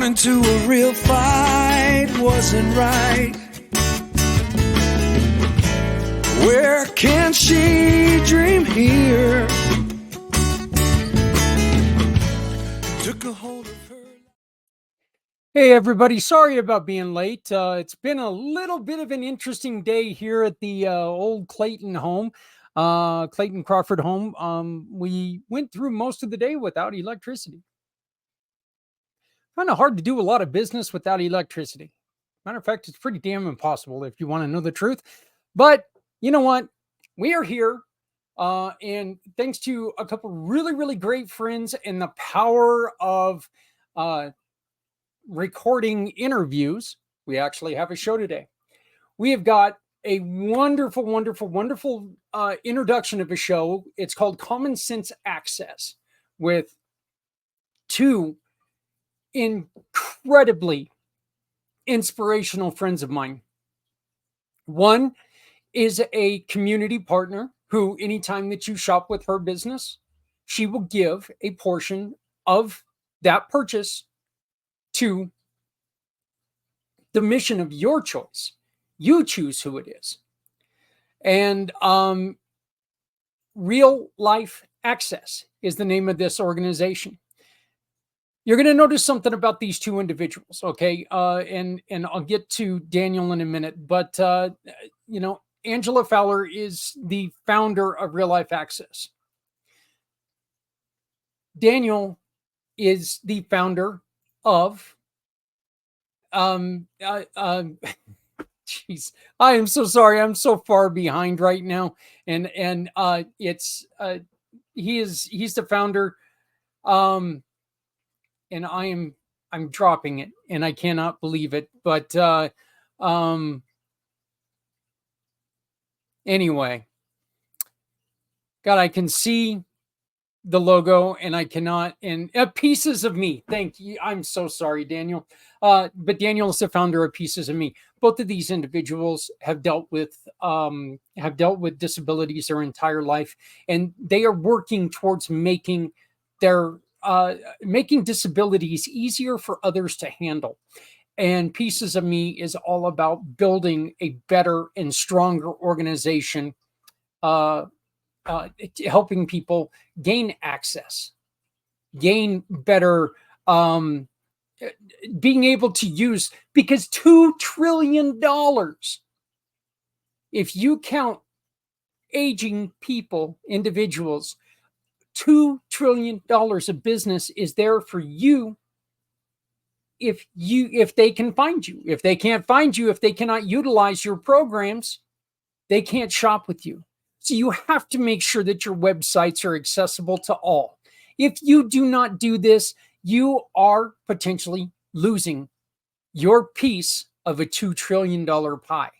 into a real fight wasn't right. Where can she dream here? Took a hold of her. Hey everybody, sorry about being late. It's been a little bit of an interesting day here at the old Clayton home, Clayton Crawford home. We went through most of the day without electricity. Kind of hard to do a lot of business without electricity. Matter of fact, it's pretty damn impossible if you want to know the truth. But you know what? We are here. And thanks to a couple really, really great friends and the power of recording interviews, we actually have a show today. We have got a wonderful, wonderful, wonderful introduction of a show. It's called Common Sense Access with two incredibly inspirational friends of mine. One is a community partner who, anytime that you shop with her business, she will give a portion of that purchase to the mission of your choice. You choose who it is. And Real Life Access is the name of this organization. You're going to notice something about these two individuals, okay? And I'll get to Daniel in a minute, but Angela Fowler is the founder of Real Life Access. Daniel is the founder of Jeez, I am so sorry. I'm so far behind right now, and he's the founder, and I'm dropping it, and I cannot believe it. But anyway, God, I can see the logo, and I cannot. And Pieces of Me. Thank you. I'm so sorry, Daniel. But Daniel is the founder of Pieces of Me. Both of these individuals have dealt with disabilities their entire life, and they are working towards making disabilities easier for others to handle. And Pieces of Me is all about building a better and stronger organization, helping people gain access, gain better, being able to use, because $2 trillion, if you count aging people, individuals, $2 trillion of business is there for you if they can find you. If they can't find you, if they cannot utilize your programs, they can't shop with you. So you have to make sure that your websites are accessible to all. If you do not do this, you are potentially losing your piece of a $2 trillion pie.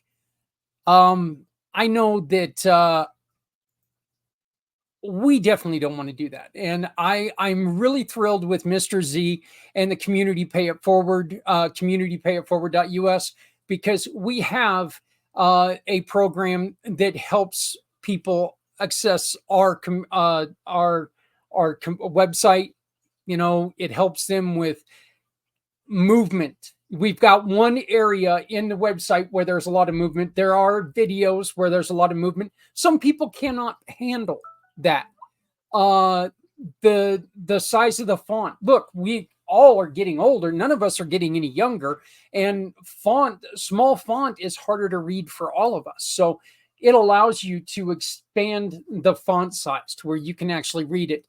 I know that we definitely don't want to do that. And I'm really thrilled with Mr. Z and the Community Pay It Forward, communitypayitforward.us, because we have a program that helps people access our website. It helps them with movement. We've got one area in the website where there's a lot of movement. There are videos where there's a lot of movement. Some people cannot handle that. The size of the font. Look, we all are getting older. None of us are getting any younger. And small font is harder to read for all of us. So it allows you to expand the font size to where you can actually read it.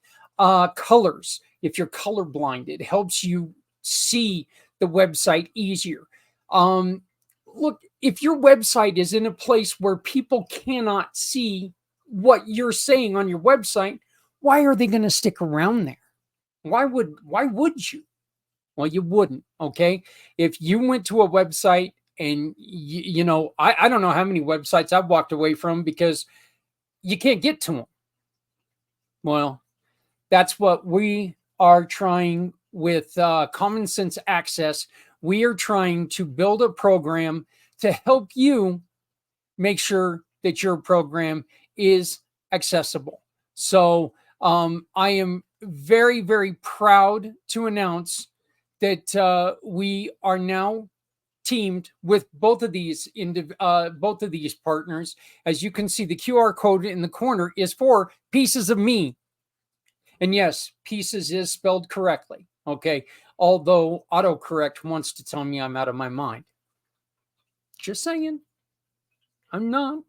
Colors. If you're colorblind, it helps you see the website easier. Look, if your website is in a place where people cannot see what you're saying on your website, why are they going to stick around there? Why would you? Well, you wouldn't. Okay. If you went to a website and I don't know how many websites I've walked away from because you can't get to them. Well, that's what we are trying with Common Sense Access. We are trying to build a program to help you make sure that your program is accessible. So I am very, very proud to announce that we are now teamed with both of these partners. As you can see, the QR code in the corner is for Pieces of Me. And yes, Pieces is spelled correctly. Okay. Although autocorrect wants to tell me I'm out of my mind. Just saying. I'm not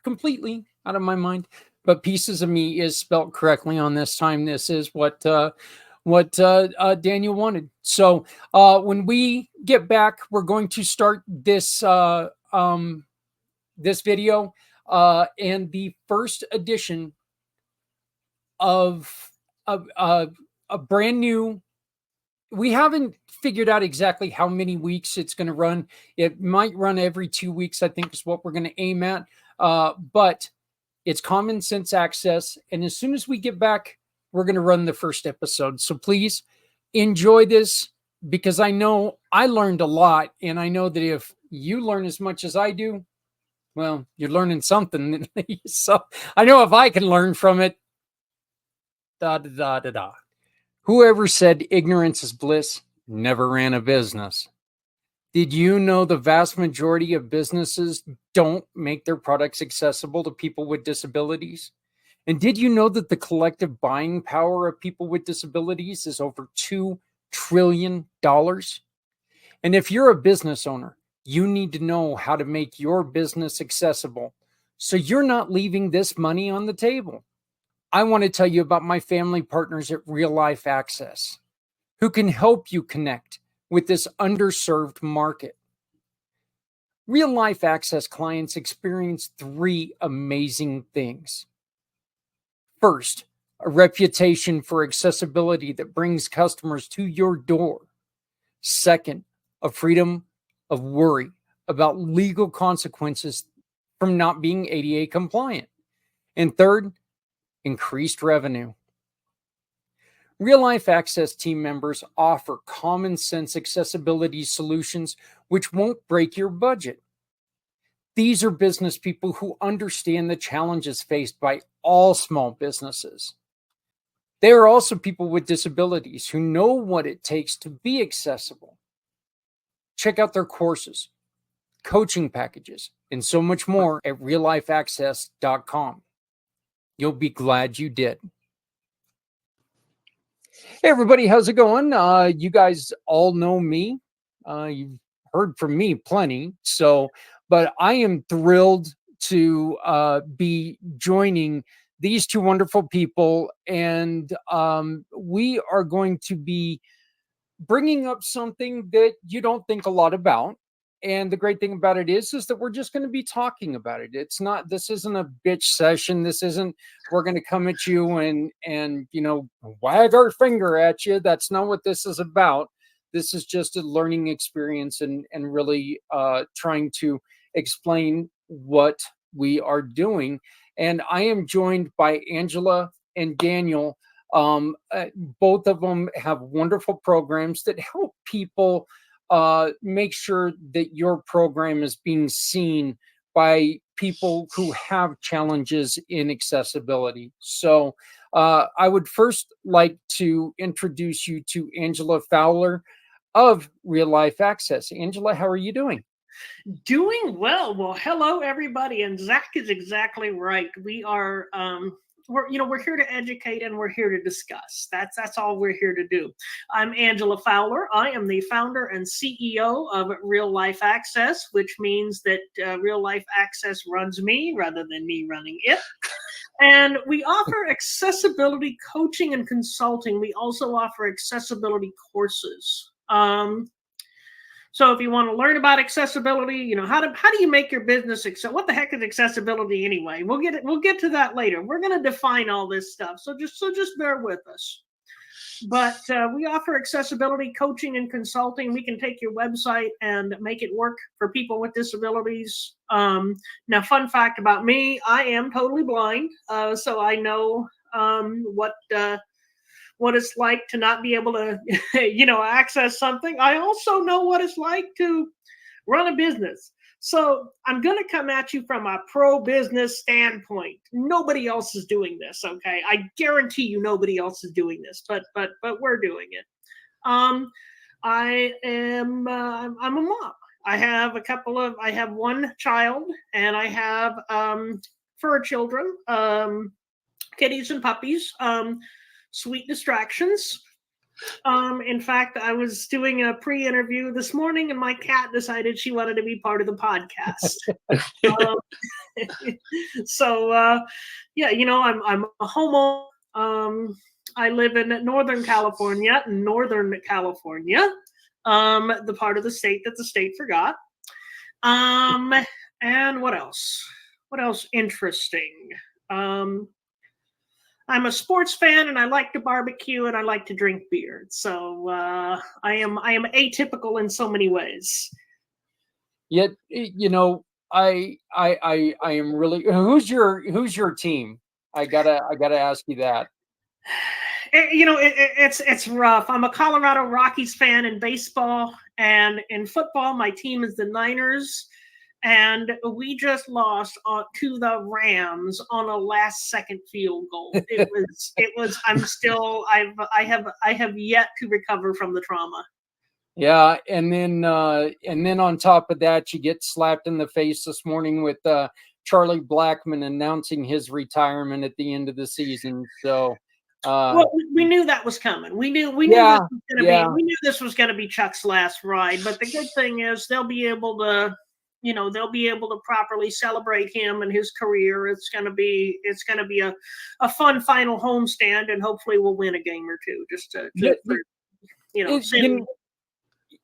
completely out of my mind. But Pieces of Me is spelled correctly on this time. This is what Daniel wanted. So when we get back, we're going to start this this video and the first edition of a brand new. We haven't figured out exactly how many weeks it's going to run. It might run every 2 weeks, I think is what we're going to aim at. But it's Common Sense Access. And as soon as we get back, we're going to run the first episode. So please enjoy this, because I know I learned a lot. And I know that if you learn as much as I do, well, you're learning something. So I know if I can learn from it, Whoever said ignorance is bliss never ran a business. Did you know the vast majority of businesses don't make their products accessible to people with disabilities? And did you know that the collective buying power of people with disabilities is over $2 trillion? And if you're a business owner, you need to know how to make your business accessible so you're not leaving this money on the table. I want to tell you about my family partners at Real Life Access, who can help you connect with this underserved market. Real Life Access clients experience three amazing things. First, a reputation for accessibility that brings customers to your door. Second, a freedom of worry about legal consequences from not being ADA compliant. And third, increased revenue. Real Life Access team members offer common sense accessibility solutions which won't break your budget. These are business people who understand the challenges faced by all small businesses. They are also people with disabilities who know what it takes to be accessible. Check out their courses, coaching packages, and so much more at reallifeaccess.com. You'll be glad you did. Hey, everybody, how's it going? You guys all know me. You've heard from me plenty. But I am thrilled to be joining these two wonderful people. And we are going to be bringing up something that you don't think a lot about. And the great thing about it is that we're just going to be talking about it. This isn't a bitch session. This isn't, we're going to come at you and, wag our finger at you. That's not what this is about. This is just a learning experience and really trying to explain what we are doing. And I am joined by Angela and Daniel. Both of them have wonderful programs that help people make sure that your program is being seen by people who have challenges in accessibility. So I would first like to introduce you to Angela Fowler of Real Life Access. Angela, how are you doing? Doing well. Well, hello everybody, and Zach is exactly right. We are we're here to educate and we're here to discuss. That's all we're here to do. I'm Angela Fowler. I am the founder and CEO of Real Life Access, which means that Real Life Access runs me rather than me running it. And we offer accessibility coaching and consulting. We also offer accessibility courses. So if you want to learn about accessibility, how do you make your business what the heck is accessibility anyway? We'll get to that later. We're going to define all this stuff. So just bear with us. But we offer accessibility coaching and consulting. We can take your website and make it work for people with disabilities. Now, fun fact about me, I am totally blind. So I know what it's like to not be able to, access something. I also know what it's like to run a business. So I'm going to come at you from a pro-business standpoint. Nobody else is doing this, okay? I guarantee you nobody else is doing this, but we're doing it. I'm a mom. I have one child, and I have fur children, kitties and puppies. Sweet distractions. In fact, I was doing a pre-interview this morning, and my cat decided she wanted to be part of the podcast. I'm a homeowner. I live in Northern California, the part of the state that the state forgot. And what else? What else interesting? I'm a sports fan, and I like to barbecue, and I like to drink beer. So I am atypical in so many ways. Yet, I am really. Who's your team? I gotta ask you that. It's rough. I'm a Colorado Rockies fan in baseball, and in football, my team is the Niners. And we just lost to the Rams on a last-second field goal. It was. I have yet to recover from the trauma. Yeah, and then on top of that, you get slapped in the face this morning with Charlie Blackmon announcing his retirement at the end of the season. So, well, we knew that was coming. We knew yeah, this was going to yeah. be. We knew this was going to be Chuck's last ride. But the good thing is they'll be able to, they'll be able to properly celebrate him and his career. It's going to be a fun final homestand, and hopefully we'll win a game or two. Just to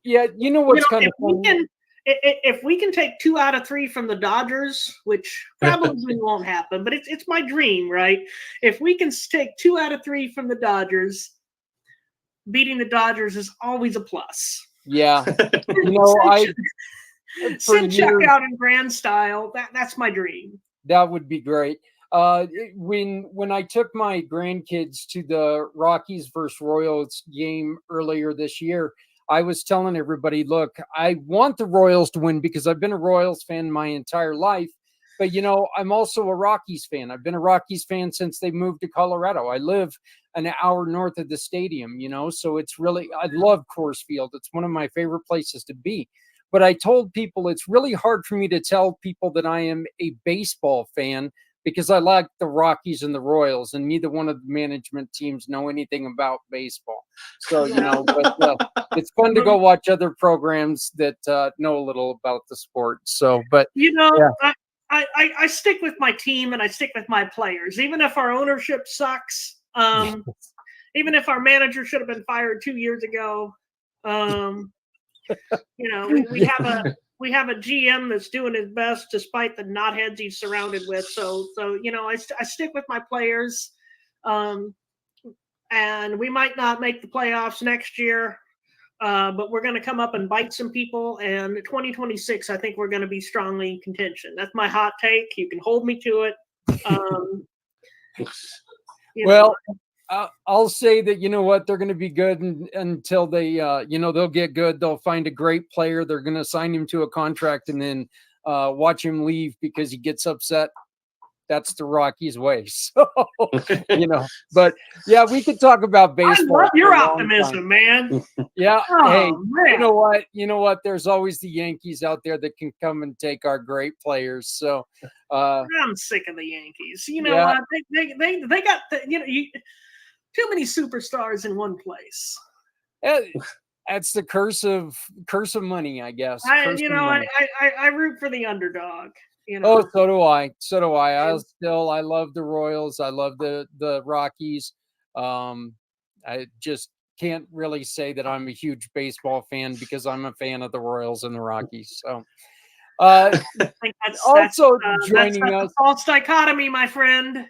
yeah, you know what's kind of funny? If we can take 2 out of 3 from the Dodgers, which probably won't happen, but it's my dream, right? If we can take 2 out of 3 from the Dodgers, beating the Dodgers is always a plus. Yeah, send Chuck out in grand style. That's my dream. That would be great. When I took my grandkids to the Rockies versus Royals game earlier this year, I was telling everybody, look, I want the Royals to win because I've been a Royals fan my entire life. But, I'm also a Rockies fan. I've been a Rockies fan since they moved to Colorado. I live an hour north of the stadium, so it's really, I love Coors Field. It's one of my favorite places to be. But I told people it's really hard for me to tell people that I am a baseball fan because I like the Rockies and the Royals, and neither one of the management teams know anything about baseball. So, but it's fun to go watch other programs that know a little about the sport. So, but yeah. I stick with my team and I stick with my players, even if our ownership sucks. Even if our manager should have been fired 2 years ago. We have a GM that's doing his best despite the knotheads he's surrounded with. So I stick with my players, and we might not make the playoffs next year, but we're going to come up and bite some people. And 2026, I think we're going to be strongly in contention. That's my hot take. You can hold me to it. I'll say that, they're going to be good until they, they'll get good. They'll find a great player. They're going to sign him to a contract and then watch him leave because he gets upset. That's the Rockies way. So, but yeah, we could talk about baseball. I love your optimism, man. Yeah. Oh, hey, man. You know what? There's always the Yankees out there that can come and take our great players. So I'm sick of the Yankees. You know what? They got too many superstars in one place. That's the curse of money, I guess. I root for the underdog. Oh, so do I. I love the Royals. I love the Rockies. I just can't really say that I'm a huge baseball fan because I'm a fan of the Royals and the Rockies. So, joining us, false dichotomy, my friend.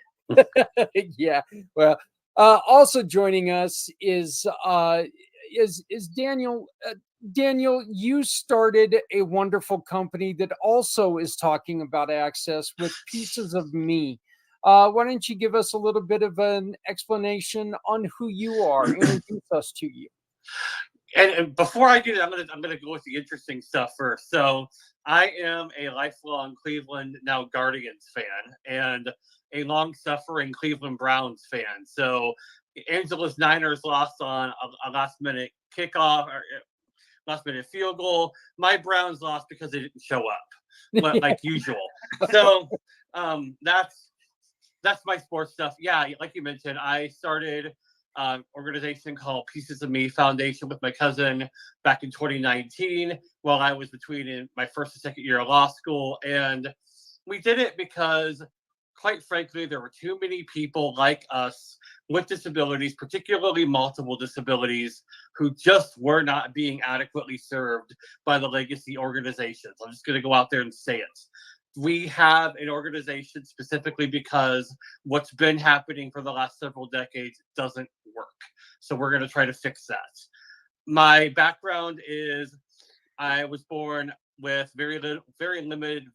Yeah. Well, also joining us is Daniel. Daniel, you started a wonderful company that also is talking about access with Pieces of Me. Why don't you give us a little bit of an explanation on who you are? Introduce us to you. And before I do that, I'm gonna go with the interesting stuff first. So I am a lifelong Cleveland, now Guardians fan, and a long-suffering Cleveland Browns fan. So Angela's Niners lost on a last-minute kickoff or last-minute field goal. My Browns lost because they didn't show up, like usual. So that's my sports stuff. Yeah, like you mentioned, I started an organization called Pieces of Me Foundation with my cousin back in 2019 while I was between my first and second year of law school. And we did it because, quite frankly, there were too many people like us with disabilities, particularly multiple disabilities, who just were not being adequately served by the legacy organizations. I'm just going to go out there and say it. We have an organization specifically because what's been happening for the last several decades doesn't work. So we're going to try to fix that. My background is I was born with very limited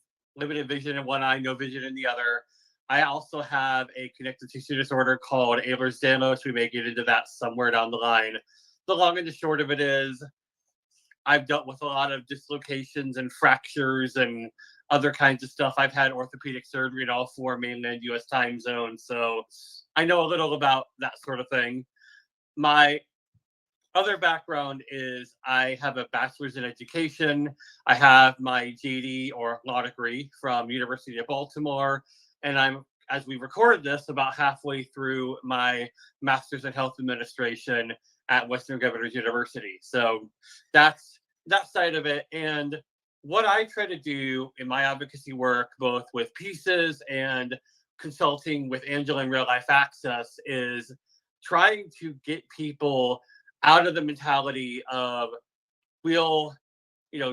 vision in one eye, no vision in the other. I also have a connective tissue disorder called Ehlers-Danlos. We may get into that somewhere down the line. The long and the short of it is I've dealt with a lot of dislocations and fractures and other kinds of stuff. I've had orthopedic surgery in all 4 mainland U.S. time zones, so I know a little about that sort of thing. My other background is I have a bachelor's in education. I have my JD or law degree from University of Baltimore, and I'm, as we record this, about halfway through my master's in health administration at Western Governors University. So that's that side of it. And what I try to do in my advocacy work, both with pieces and consulting with Angela in Real Life Access, is trying to get people out of the mentality of we'll,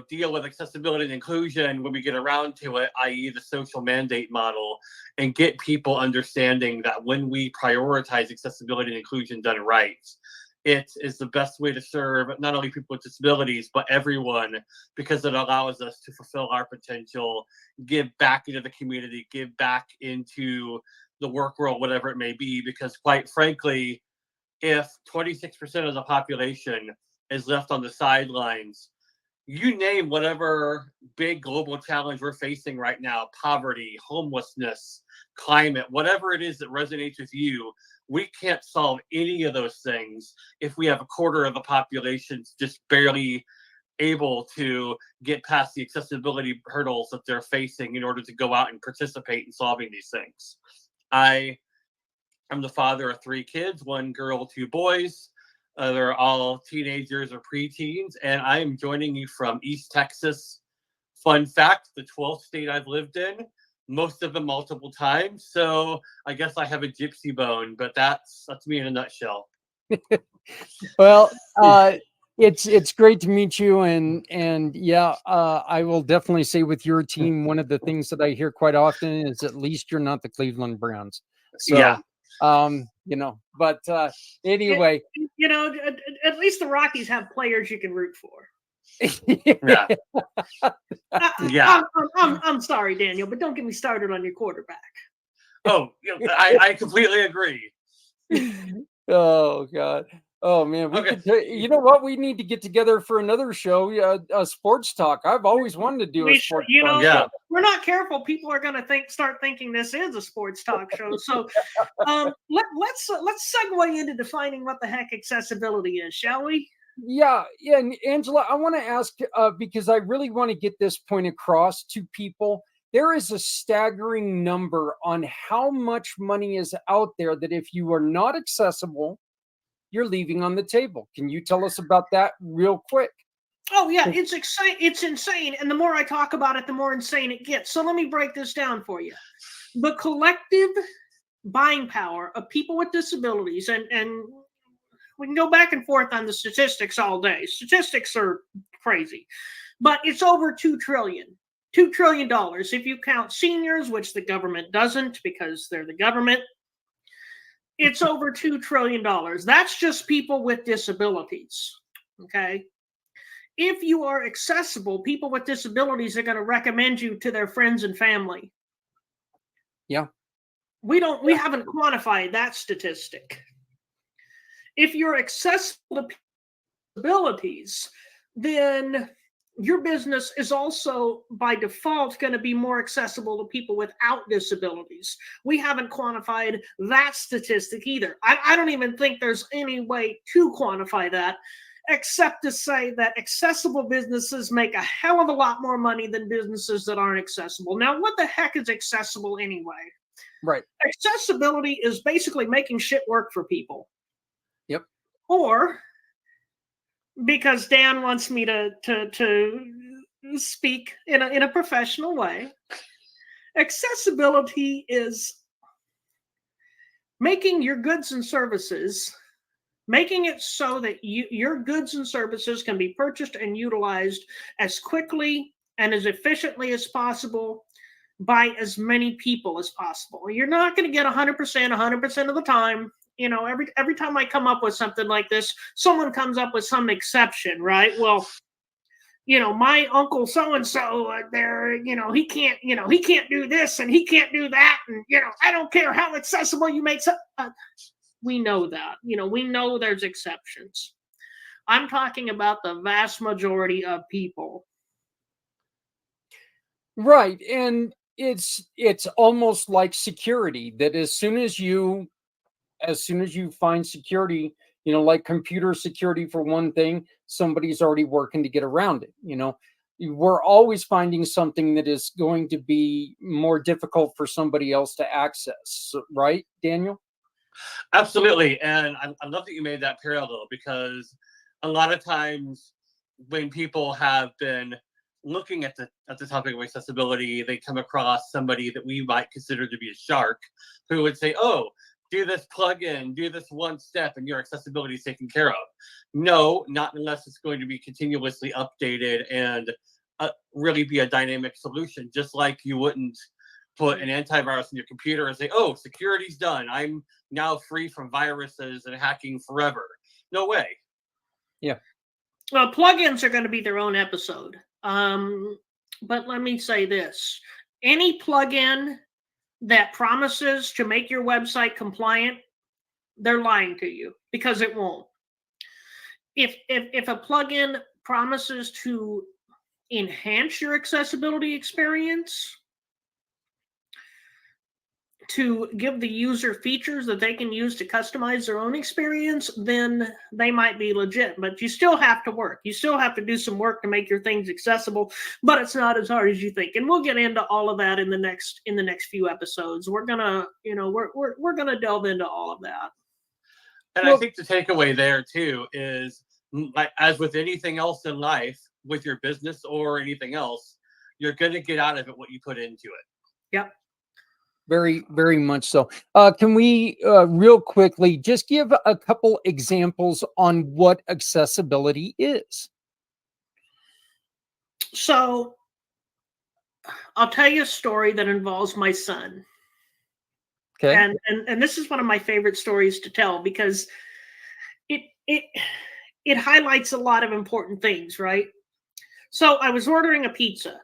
deal with accessibility and inclusion when we get around to it, i.e. the social mandate model, and get people understanding that when we prioritize accessibility and inclusion done right, it is the best way to serve not only people with disabilities, but everyone, because it allows us to fulfill our potential, give back into the community, give back into the work world, whatever it may be. Because quite frankly, if 26% of the population is left on the sidelines, you name whatever big global challenge we're facing right now, poverty, homelessness, climate, whatever it is that resonates with you, we can't solve any of those things if we have a quarter of the population just barely able to get past the accessibility hurdles that they're facing in order to go out and participate in solving these things. I'm the father of 3 kids, 1 girl, 2 boys. They're all teenagers or preteens, and I am joining you from East Texas. Fun fact, the 12th state I've lived in, most of them multiple times. So I guess I have a gypsy bone, but that's me in a nutshell. Well, it's great to meet you, and yeah, I will definitely say with your team, one of the things that I hear quite often is at least you're not the Cleveland Browns. So, Yeah. But anyway, at least the Rockies have players you can root for. Yeah. Yeah. I'm sorry, Daniel, but don't get me started on your quarterback. Oh, I completely agree. Oh God. Oh man, we Okay. could. You know what? We need to get together for another show, a sports talk. I've always wanted to do a sports talk. Yeah. If we're not careful, people are going to start thinking this is a sports talk show. So, let's segue into defining what the heck accessibility is, shall we? Yeah, and Angela, I want to ask because I really want to get this point across to people. There is a staggering number on how much money is out there that if you are not accessible, you're leaving on the table. Can you tell us about that real quick? Oh yeah, it's insane. And the more I talk about it, the more insane it gets. So let me break this down for you. The collective buying power of people with disabilities, and we can go back and forth on the statistics all day. Statistics are crazy, but it's over $2 trillion. $2 trillion if you count seniors, which the government doesn't because they're the government. It's over $2 trillion. That's just people with disabilities. Okay. If you are accessible, people with disabilities are going to recommend you to their friends and family. Yeah. We haven't quantified that statistic. If you're accessible to disabilities, then your business is also by default going to be more accessible to people without disabilities. We haven't quantified that statistic either. I don't even think there's any way to quantify that, except to say that accessible businesses make a hell of a lot more money than businesses that aren't accessible. Now, what the heck is accessible anyway? Right. Accessibility is basically making shit work for people. Yep. Or, because Dan wants me to speak in a professional way, accessibility is making your goods and services, making it so that your goods and services can be purchased and utilized as quickly and as efficiently as possible by as many people as possible. You're not going to get 100% of the time. Every time I come up with something like this, someone comes up with some exception, right? Well, my uncle so-and-so there, he can't do this and he can't do that. And, I don't care how accessible you make we know that, we know there's exceptions. I'm talking about the vast majority of people. Right. And it's almost like security, that as soon as you find security, like computer security for one thing, somebody's already working to get around it. We're always finding something that is going to be more difficult for somebody else to access, right, Daniel? Absolutely. And I love that you made that parallel, because a lot of times when people have been looking at the topic of accessibility, they come across somebody that we might consider to be a shark, who would say, oh, do this plugin, do this one step, and your accessibility is taken care of. No, not unless it's going to be continuously updated and really be a dynamic solution. Just like you wouldn't put an antivirus in your computer and say, oh, security's done, I'm now free from viruses and hacking forever. No way. Yeah. Well, plugins are going to be their own episode. But let me say this. Any plugin that promises to make your website compliant, they're lying to you, because it won't. If a plugin promises to enhance your accessibility experience, to give the user features that they can use to customize their own experience, then they might be legit. But you still have to work. You still have to do some work to make your things accessible, but it's not as hard as you think. And we'll get into all of that in the next few episodes. We're gonna, we're gonna delve into all of that. And I think the takeaway there too is, as with anything else in life, with your business or anything else, you're going to get out of it what you put into it. Yep. Very, very much so. Can we real quickly just give a couple examples on what accessibility is? So I'll tell you a story that involves my son. Okay. And this is one of my favorite stories to tell, because it highlights a lot of important things, right? So I was ordering a pizza.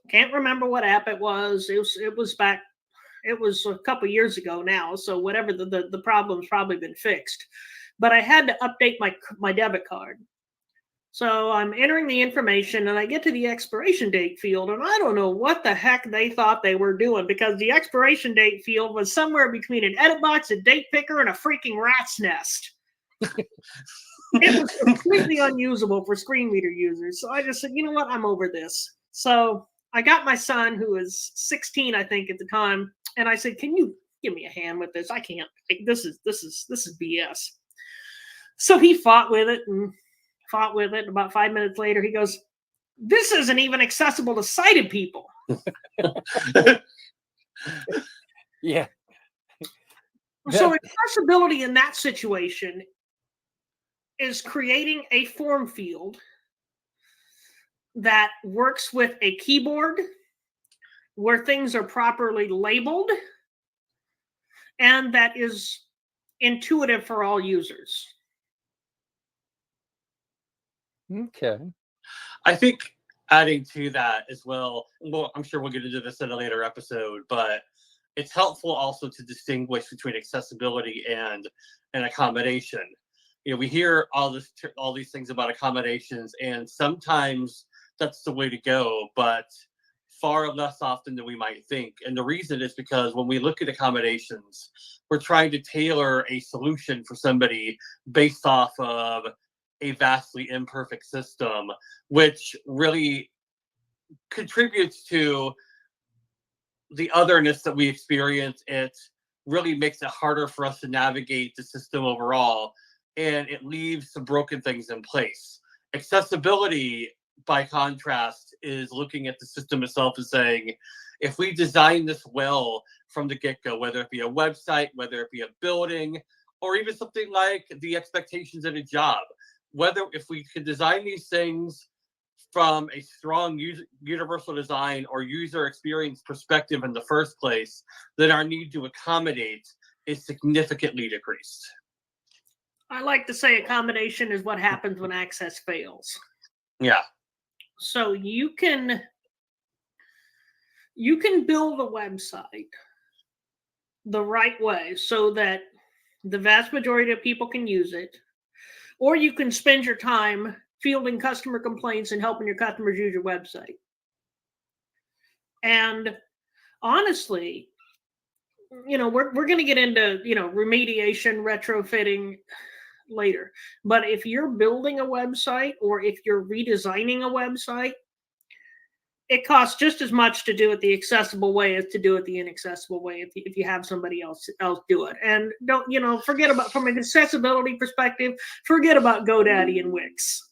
Can't remember what app it was. It was a couple years ago now. So whatever, the problem's probably been fixed. But I had to update my debit card. So I'm entering the information, and I get to the expiration date field, and I don't know what the heck they thought they were doing, because the expiration date field was somewhere between an edit box, a date picker, and a freaking rat's nest. It was completely unusable for screen reader users. So I just said, you know what, I'm over this. So I got my son, who was 16, I think, at the time, and I said, can you give me a hand with this? I can't. This is BS. So he fought with it. About 5 minutes later, he goes, this isn't even accessible to sighted people. Yeah. So accessibility in that situation is creating a form field that works with a keyboard, where things are properly labeled, and that is intuitive for all users. Okay. I think adding to that as well, I'm sure we'll get into this in a later episode, but it's helpful also to distinguish between accessibility and an accommodation. We hear all these things about accommodations, and sometimes that's the way to go, but far less often than we might think. And the reason is because when we look at accommodations, we're trying to tailor a solution for somebody based off of a vastly imperfect system, which really contributes to the otherness that we experience. It really makes it harder for us to navigate the system overall, and it leaves some broken things in place. Accessibility, by contrast, is looking at the system itself and saying, if we design this well from the get-go, whether it be a website, whether it be a building, or even something like the expectations in a job, if we can design these things from a strong universal design or user experience perspective in the first place, then our need to accommodate is significantly decreased. I like to say accommodation is what happens when access fails. Yeah. So you can build a website the right way so that the vast majority of people can use it, or you can spend your time fielding customer complaints and helping your customers use your website. And honestly, we're going to get into, remediation, retrofitting. later. But if you're building a website or if you're redesigning a website, it costs just as much to do it the accessible way as to do it the inaccessible way if you have somebody else do it. And don't, forget about, from an accessibility perspective, forget about GoDaddy and Wix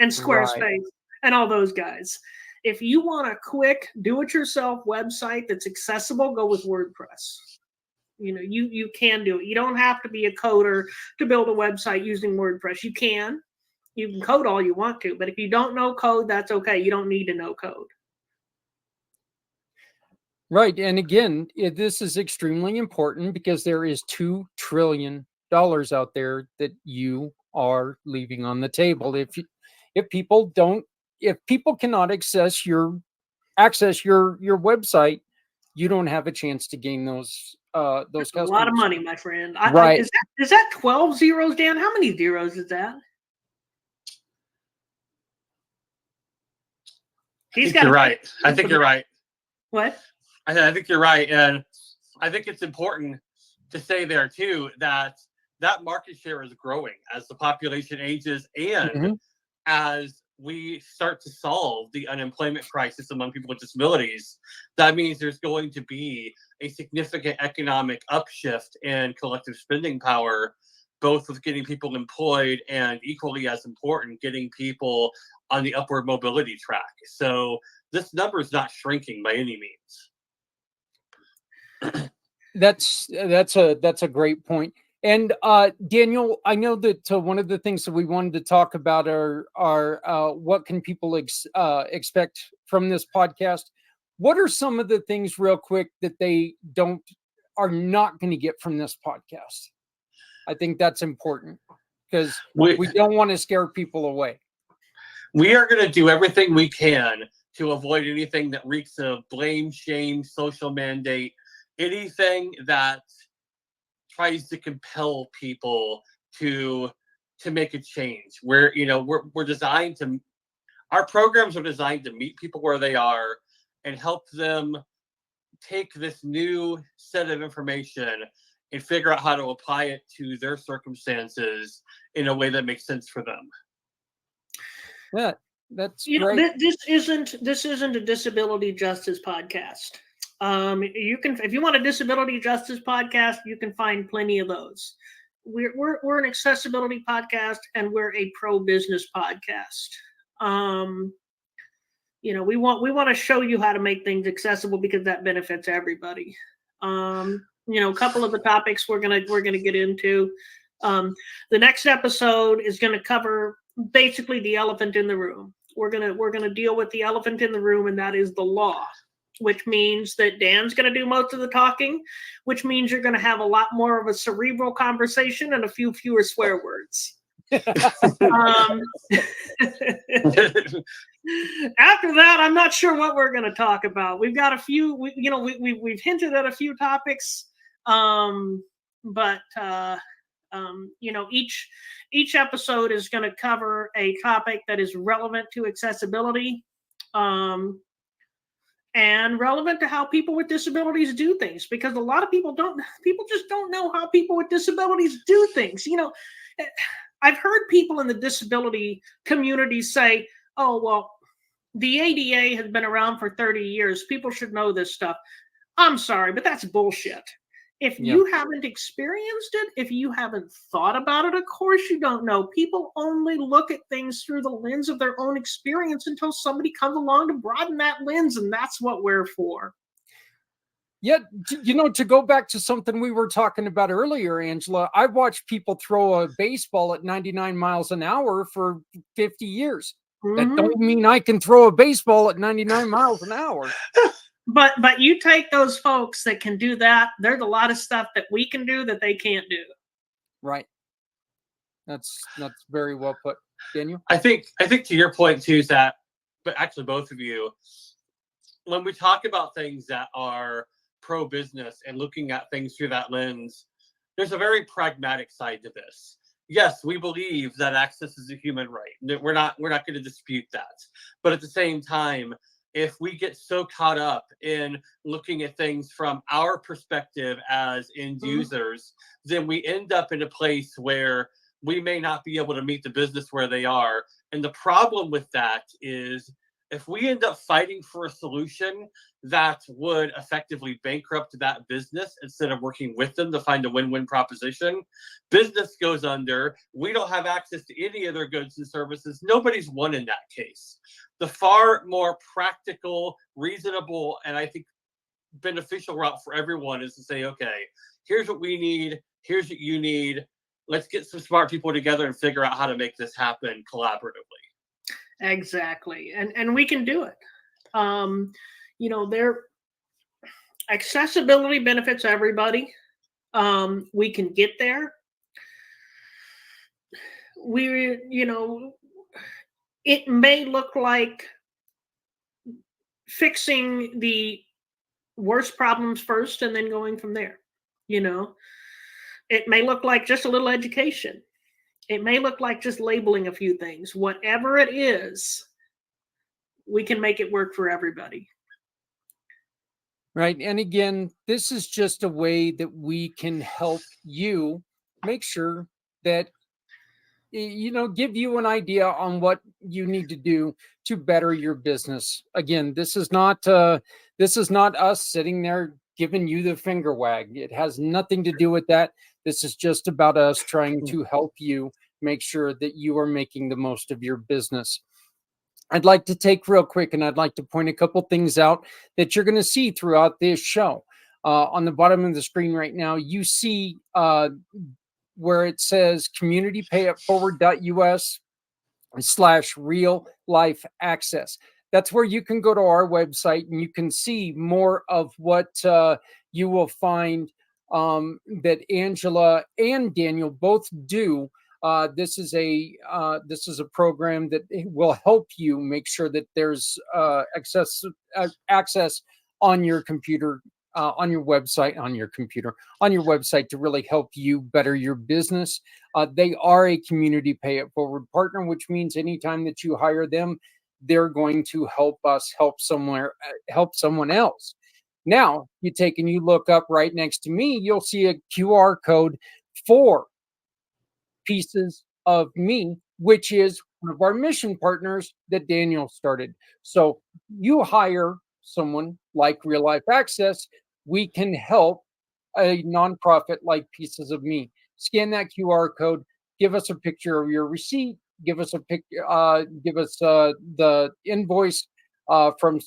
and Squarespace and all those guys. If you want a quick do-it-yourself website that's accessible, go with WordPress. You can do it. You don't have to be a coder to build a website using WordPress. You can code all you want to, but if you don't know code, that's okay. You don't need to know code. Right. And again, this is extremely important because there is $2 trillion out there that you are leaving on the table. If people cannot access your website, you don't have a chance to gain those customers. A lot of money, my friend. Right. Is that 12 zeros, Dan? How many zeros is that? You're right. I think you're right. What? I think you're right. And I think it's important to say there too that market share is growing as the population ages and as we start to solve the unemployment crisis among people with disabilities. That means there's going to be a significant economic upshift in collective spending power, both with getting people employed and, equally as important, getting people on the upward mobility track. So this number is not shrinking by any means. That's a great point. And Daniel, I know that one of the things that we wanted to talk about are what can people expect from this podcast. What are some of the things, real quick, that they are not going to get from this podcast? I think that's important because we don't want to scare people away. We are going to do everything we can to avoid anything that reeks of blame, shame, social mandate, anything that tries to compel people to make a change. We're designed to, our programs are designed to meet people where they are and help them take this new set of information and figure out how to apply it to their circumstances in a way that makes sense for them. Yeah, that's great. This isn't a disability justice podcast. You can, if you want a disability justice podcast, you can find plenty of those. We're an accessibility podcast and we're a pro-business podcast. We want to show you how to make things accessible because that benefits everybody. A couple of the topics we're gonna get into. The next episode is gonna cover basically the elephant in the room. We're gonna deal with the elephant in the room, and that is the law, which means that Dan's going to do most of the talking, which means you're going to have a lot more of a cerebral conversation and a few fewer swear words. After that, I'm not sure what we're going to talk about. We've got a few, we've hinted at a few topics, but each episode is going to cover a topic that is relevant to accessibility. And relevant to how people with disabilities do things, because a lot of people just don't know how people with disabilities do things. I've heard people in the disability community say, oh, well, the ADA has been around for 30 years. People should know this stuff. I'm sorry, but that's bullshit. If you haven't experienced it, if you haven't thought about it, of course you don't know. People only look at things through the lens of their own experience until somebody comes along to broaden that lens, and that's what we're for. Yeah, to go back to something we were talking about earlier, Angela, I've watched people throw a baseball at 99 miles an hour for 50 years. That don't mean I can throw a baseball at 99 miles an hour. But you take those folks that can do that, there's a lot of stuff that we can do that they can't do. Right. That's very well put. Daniel? I think to your point too, is that, but actually both of you, when we talk about things that are pro-business and looking at things through that lens, there's a very pragmatic side to this. Yes, we believe that access is a human right. We're not going to dispute that. But at the same time, if we get so caught up in looking at things from our perspective as end users, then we end up in a place where we may not be able to meet the business where they are. And the problem with that is if we end up fighting for a solution that would effectively bankrupt that business instead of working with them to find a win-win proposition, business goes under. We don't have access to any of their goods and services. Nobody's won in that case. The far more practical, reasonable, and I think beneficial route for everyone is to say, okay, here's what we need. Here's what you need. Let's get some smart people together and figure out how to make this happen collaboratively. Exactly. And we can do it. Their accessibility benefits everybody. We can get there. It may look like fixing the worst problems first and then going from there. It may look like just a little education. It may look like just labeling a few things. Whatever it is, we can make it work for everybody. Right. And again, this is just a way that we can help you make sure that, give you an idea on what you need to do to better your business. Again, this is not us sitting there giving you the finger wag. It has nothing to do with that. This is just about us trying to help you make sure that you are making the most of your business. I'd like to take real quick, and I'd like to point a couple things out that you're going to see throughout this show. On the bottom of the screen right now, you see where it says communitypayitforward.us/real life access. That's where you can go to our website and you can see more of what you will find that Angela and Daniel both do. This is a program that will help you make sure that there's access on your computer, on your website, to really help you better your business. They are a community pay it forward partner, which means anytime that you hire them, they're going to help us help someone else. Now, you take and you look up right next to me, you'll see a QR code for Pieces of Me, which is one of our mission partners that Daniel started. So you hire someone like Real Life Access, we can help a nonprofit like Pieces of Me. Scan that QR code, give us a picture of your receipt, give us the invoice from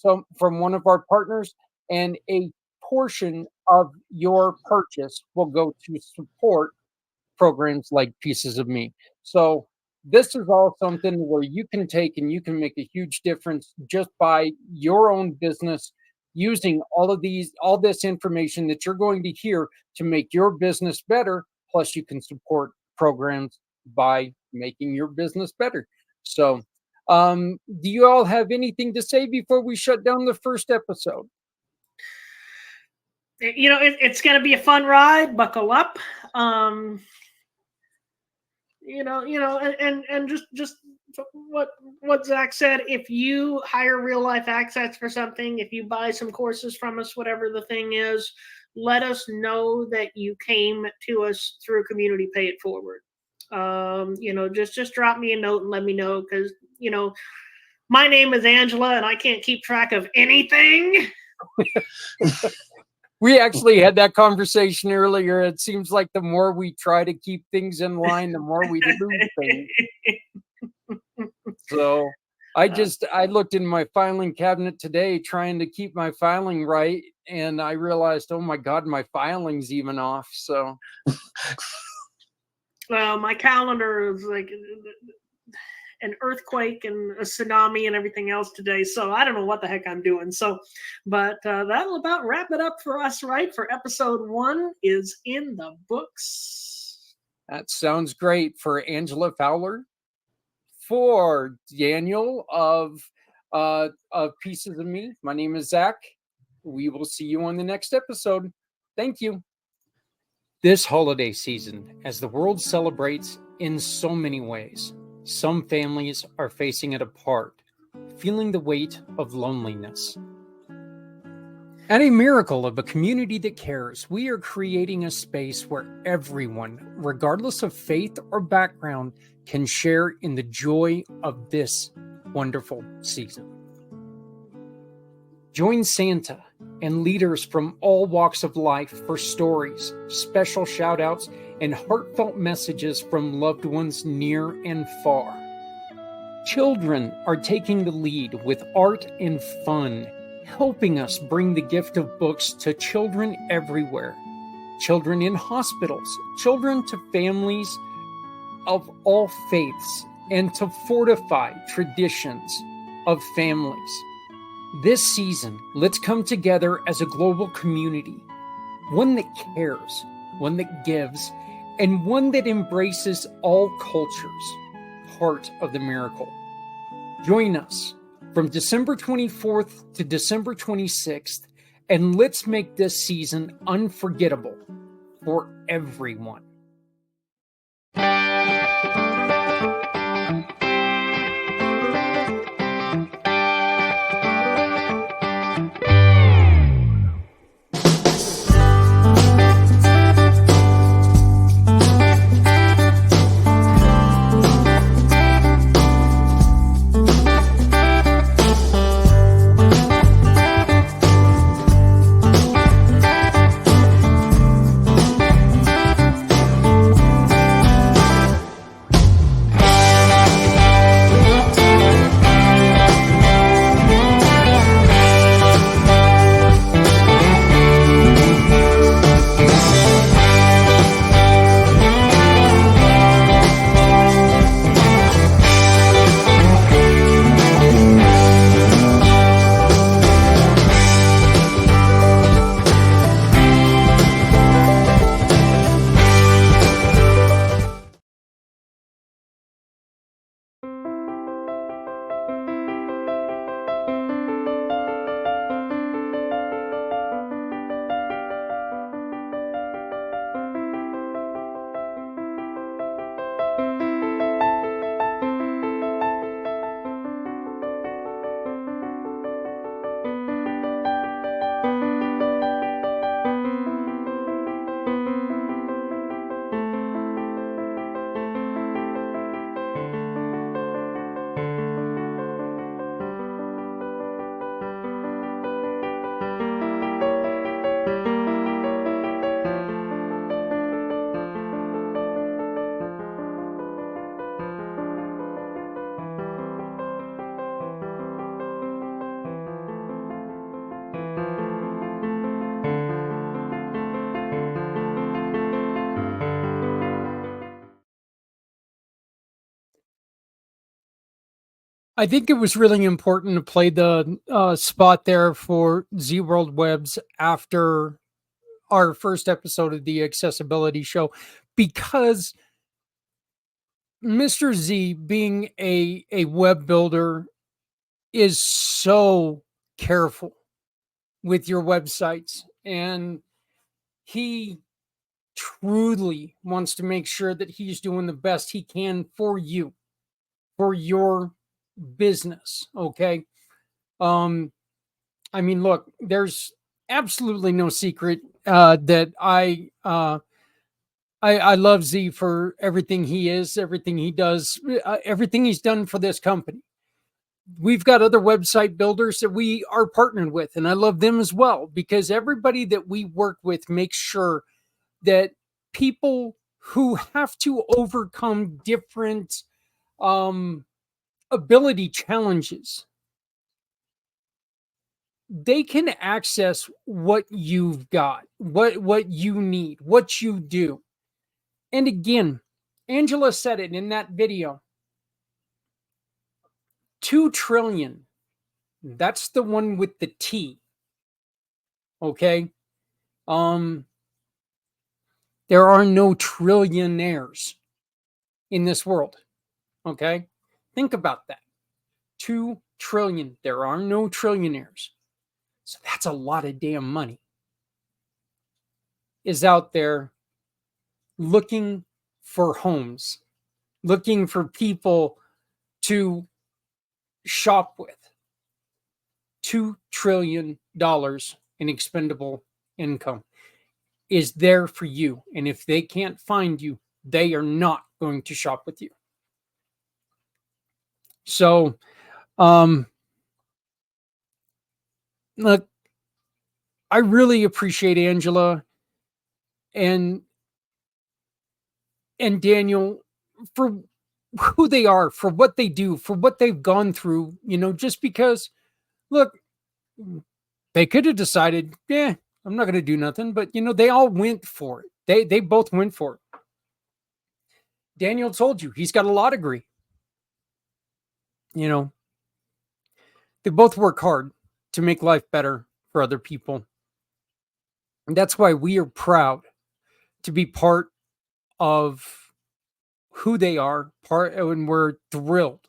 one of our partners, and a portion of your purchase will go to support programs like Pieces of Me. So this is all something where you can take and you can make a huge difference just by your own business using all this information that you're going to hear to make your business better. Plus you can support programs by making your business better. So do you all have anything to say before we shut down the first episode? It's going to be a fun ride. Buckle up. And just what Zach said, if you hire Real Life Access for something, if you buy some courses from us, whatever the thing is, let us know that you came to us through Community Pay It Forward. Just drop me a note and let me know, because my name is Angela and I can't keep track of anything. We actually had that conversation earlier. It seems like the more we try to keep things in line, the more we lose things. So I looked in my filing cabinet today trying to keep my filing right, and I realized, oh my God, my filing's even off. So well, my calendar is like an earthquake and a tsunami and everything else today. So I don't know what the heck I'm doing. So, but that'll about wrap it up for us, right? For episode 1 is in the books. That sounds great. For Angela Fowler, for Daniel of Pieces of Me, my name is Zach. We will see you on the next episode. Thank you. This holiday season, as the world celebrates in so many ways, some families are facing it apart, feeling the weight of loneliness. At a miracle of a community that cares, we are creating a space where everyone, regardless of faith or background, can share in the joy of this wonderful season. Join Santa and leaders from all walks of life for stories, special shout outs, and heartfelt messages from loved ones near and far. Children are taking the lead with art and fun, helping us bring the gift of books to children everywhere. Children in hospitals, children to families of all faiths, and to fortify traditions of families. This season, let's come together as a global community, one that cares, one that gives, and one that embraces all cultures, part of the miracle. Join us from December 24th to December 26th, and let's make this season unforgettable for everyone. I think it was really important to play the spot there for Z World Webs after our first episode of the accessibility show, because Mr. Z, being a web builder, is so careful with your websites, and he truly wants to make sure that he's doing the best he can for you, for your business. Okay. I mean, look, there's absolutely no secret that I love Z for everything he is, everything he does, everything he's done for this company. We've got other website builders that we are partnered with, and I love them as well, because everybody that we work with makes sure that people who have to overcome different ability challenges, they can access what you've got, what you need, what you do. And again, Angela said it in that video. 2 trillion. That's the one with the T. Okay? There are no trillionaires in this world. Okay? Think about that. 2 trillion. There are no trillionaires. So that's a lot of damn money is out there looking for homes, looking for people to shop with. $2 trillion and expendable income is there for you. And if they can't find you, they are not going to shop with you. So, look, I really appreciate Angela and Daniel for who they are, for what they do, for what they've gone through, just because, look, they could have decided, yeah, I'm not going to do nothing, but they all went for it. They both went for it. Daniel told you he's got a law degree. They both work hard to make life better for other people. And that's why we are proud to be part of who they are, and we're thrilled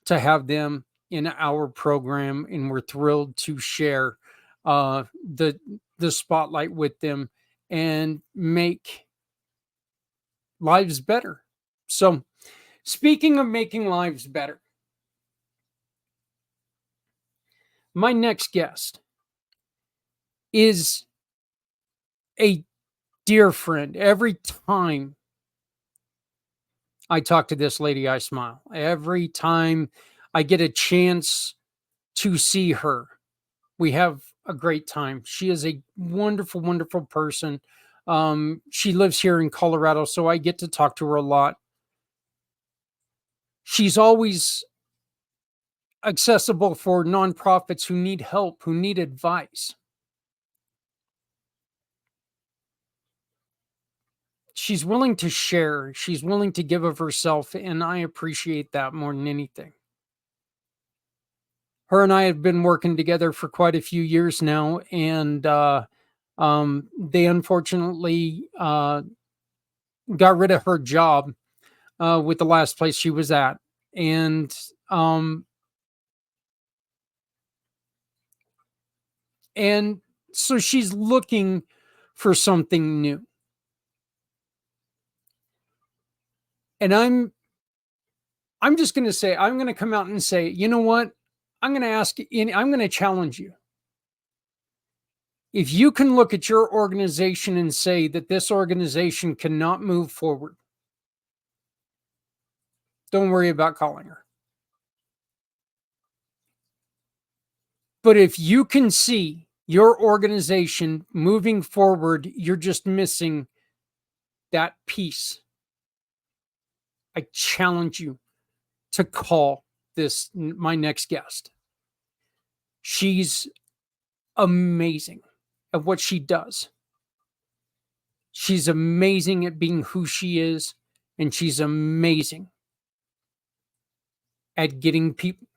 to have them in our program, and we're thrilled to share the spotlight with them and make lives better. So, speaking of making lives better, my next guest is a dear friend. Every time I talk to this lady, I smile. Every time I get a chance to see her, we have a great time. She is a wonderful, wonderful person. She lives here in Colorado, so I get to talk to her a lot. She's always accessible for nonprofits who need help, who need advice. She's willing to share. She's willing to give of herself, and I appreciate that more than anything. Her and I have been working together for quite a few years now, and they unfortunately got rid of her job with the last place she was at. And so she's looking for something new. And I'm just going to say, I'm going to come out and say, you know what? I'm going to challenge you. If you can look at your organization and say that this organization cannot move forward, don't worry about calling her. But if you can see your organization moving forward, you're just missing that piece. I challenge you to call my next guest. She's amazing at what she does. She's amazing at being who she is, and she's amazing at getting people.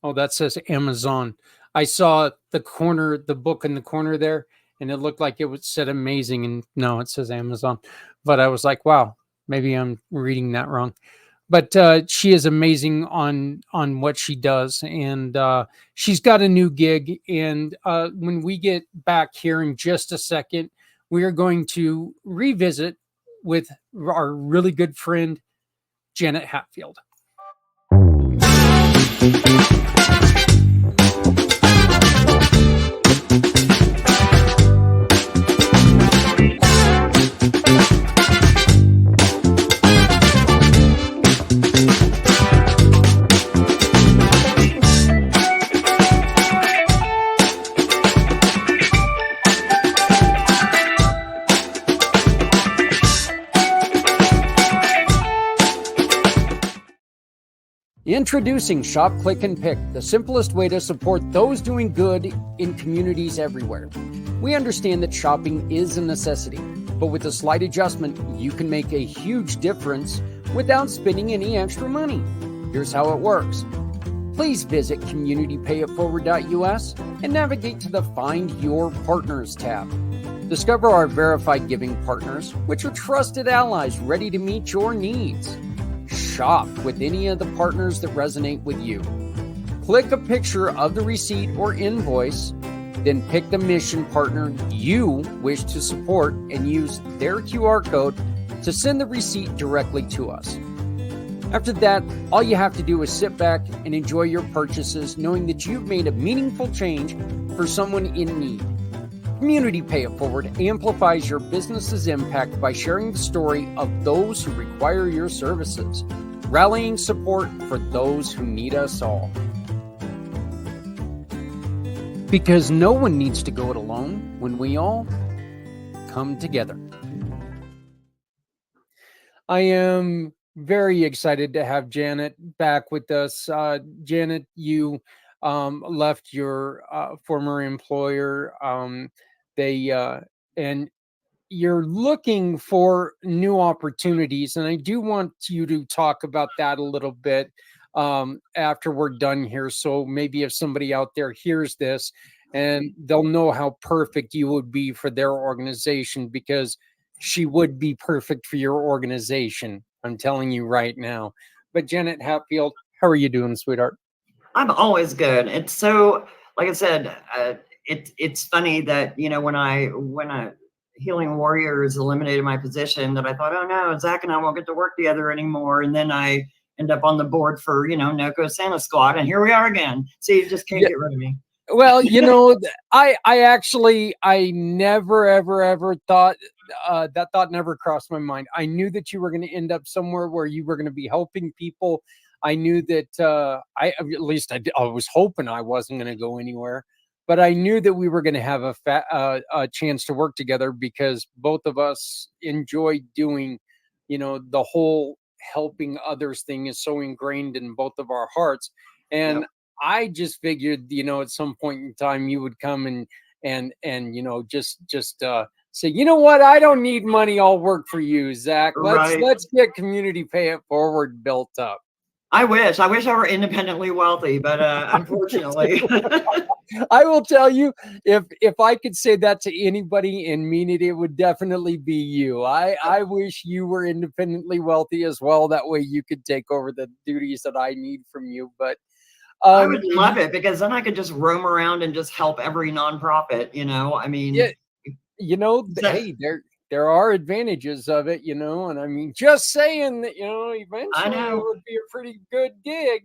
Oh, that says Amazon. I saw the book in the corner there, and it looked like it said amazing, and no, it says Amazon. But I was like, wow, maybe I'm reading that wrong. But she is amazing on what she does, and she's got a new gig. And when we get back here in just a second, we are going to revisit with our really good friend, Janet Hatfield. Introducing Shop, Click, and Pick, the simplest way to support those doing good in communities everywhere. We understand that shopping is a necessity, but with a slight adjustment, you can make a huge difference without spending any extra money. Here's how it works. Please visit communitypayitforward.us and navigate to the Find Your Partners tab. Discover our verified giving partners, which are trusted allies ready to meet your needs. Shop with any of the partners that resonate with you. Click a picture of the receipt or invoice, then pick the mission partner you wish to support and use their QR code to send the receipt directly to us. After that, all you have to do is sit back and enjoy your purchases, knowing that you've made a meaningful change for someone in need. Community Pay It Forward amplifies your business's impact by sharing the story of those who require your services, rallying support for those who need us all. Because no one needs to go it alone when we all come together. I am very excited to have Janet back with us. Janet, you left your former employer. And you're looking for new opportunities. And I do want you to talk about that a little bit after we're done here. So maybe if somebody out there hears this, and they'll know how perfect you would be for their organization, because she would be perfect for your organization. I'm telling you right now. But Janet Hatfield, how are you doing, sweetheart? I'm always good. It's so, like I said, it's funny that, you know, when Healing Warriors eliminated my position, that I thought, oh no, Zach and I won't get to work together anymore. And then I end up on the board for, you know, NOCO Santa Squad, and here we are again. So you just can't get rid of me. Well, you know, I never, ever thought that thought never crossed my mind. I knew that you were going to end up somewhere where you were going to be helping people. I knew that I was hoping I wasn't going to go anywhere, but I knew that we were going to have a chance to work together, because both of us enjoy doing, you know, the whole helping others thing is so ingrained in both of our hearts. And yep. I just figured, you know, at some point in time you would come and you know, just say, you know what, I don't need money, I'll work for you, Zach. Let's get Community Pay It Forward built up. I wish I were independently wealthy, but unfortunately. I will tell you, if I could say that to anybody and mean it, it would definitely be you. I wish you were independently wealthy as well. That way you could take over the duties that I need from you. But I would love it, because then I could just roam around and just help every nonprofit, you know. I mean, yeah, you know, hey, there are advantages of it, you know, and I mean, just saying that, you know, eventually it would be a pretty good gig.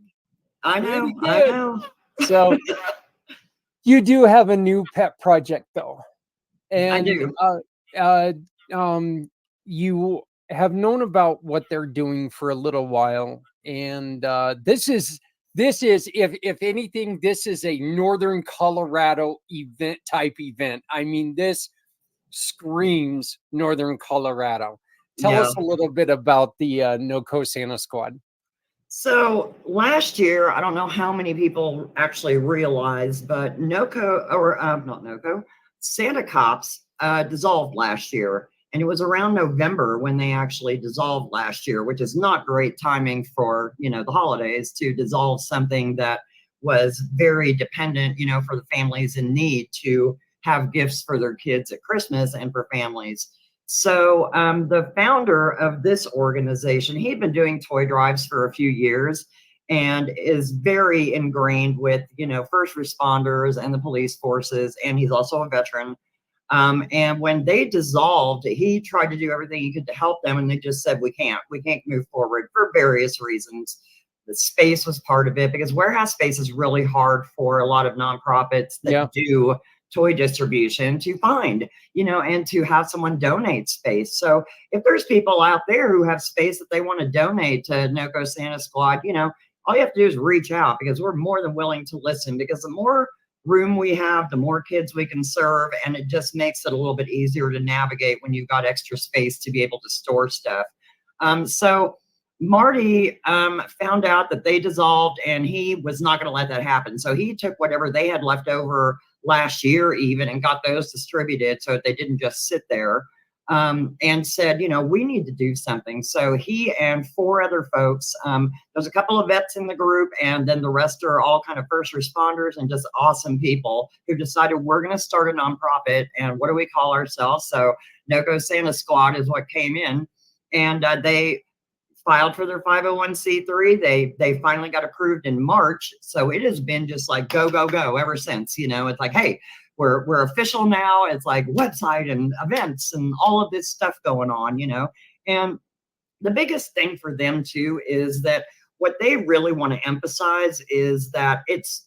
I know. So you do have a new pet project, though. And I do. You have known about what they're doing for a little while. And this is, if anything, this is a Northern Colorado type event. I mean, this screams Northern Colorado. Tell us a little bit about the NOCO Santa Squad. So last year, I don't know how many people actually realize, but Santa Cops dissolved last year. And it was around November when they actually dissolved last year, which is not great timing for, you know, the holidays to dissolve something that was very dependent, you know, for the families in need to have gifts for their kids at Christmas and for families. So the founder of this organization, he'd been doing toy drives for a few years and is very ingrained with, you know, first responders and the police forces. And he's also a veteran. And when they dissolved, he tried to do everything he could to help them. And they just said, we can't move forward for various reasons. The space was part of it, because warehouse space is really hard for a lot of nonprofits that do toy distribution to find, you know, and to have someone donate space. So if there's people out there who have space that they want to donate to NOCO Santa Squad, you know, all you have to do is reach out, because we're more than willing to listen, because the more room we have, the more kids we can serve, and it just makes it a little bit easier to navigate when you've got extra space to be able to store stuff. So Marty found out that they dissolved, and he was not going to let that happen. So he took whatever they had left over last year even and got those distributed so they didn't just sit there, and said, you know, we need to do something. So he and 4 other folks, there's a couple of vets in the group, and then the rest are all kind of first responders and just awesome people who decided, we're going to start a nonprofit. And what do we call ourselves? So NOCO Santa Squad is what came in, and they filed for their 501c3. They finally got approved in March. So it has been just like go, go, go ever since. You know, it's like, hey, we're official now. It's like website and events and all of this stuff going on, you know. And the biggest thing for them too is that what they really want to emphasize is that it's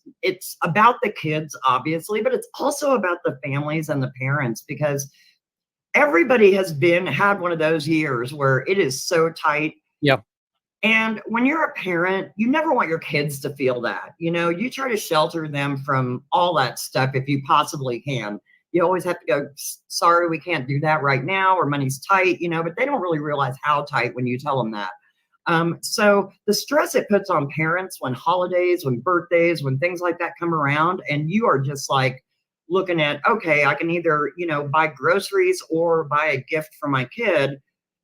about the kids, obviously, but it's also about the families and the parents, because everybody has had one of those years where it is so tight. Yeah. And when you're a parent, you never want your kids to feel that. You try to shelter them from all that stuff if you possibly can. You always have to go, sorry, we can't do that right now, or money's tight, but they don't really realize how tight when you tell them that. So the stress it puts on parents when holidays, when birthdays, when things like that come around, and you are just like looking at, okay, I can either, buy groceries or buy a gift for my kid.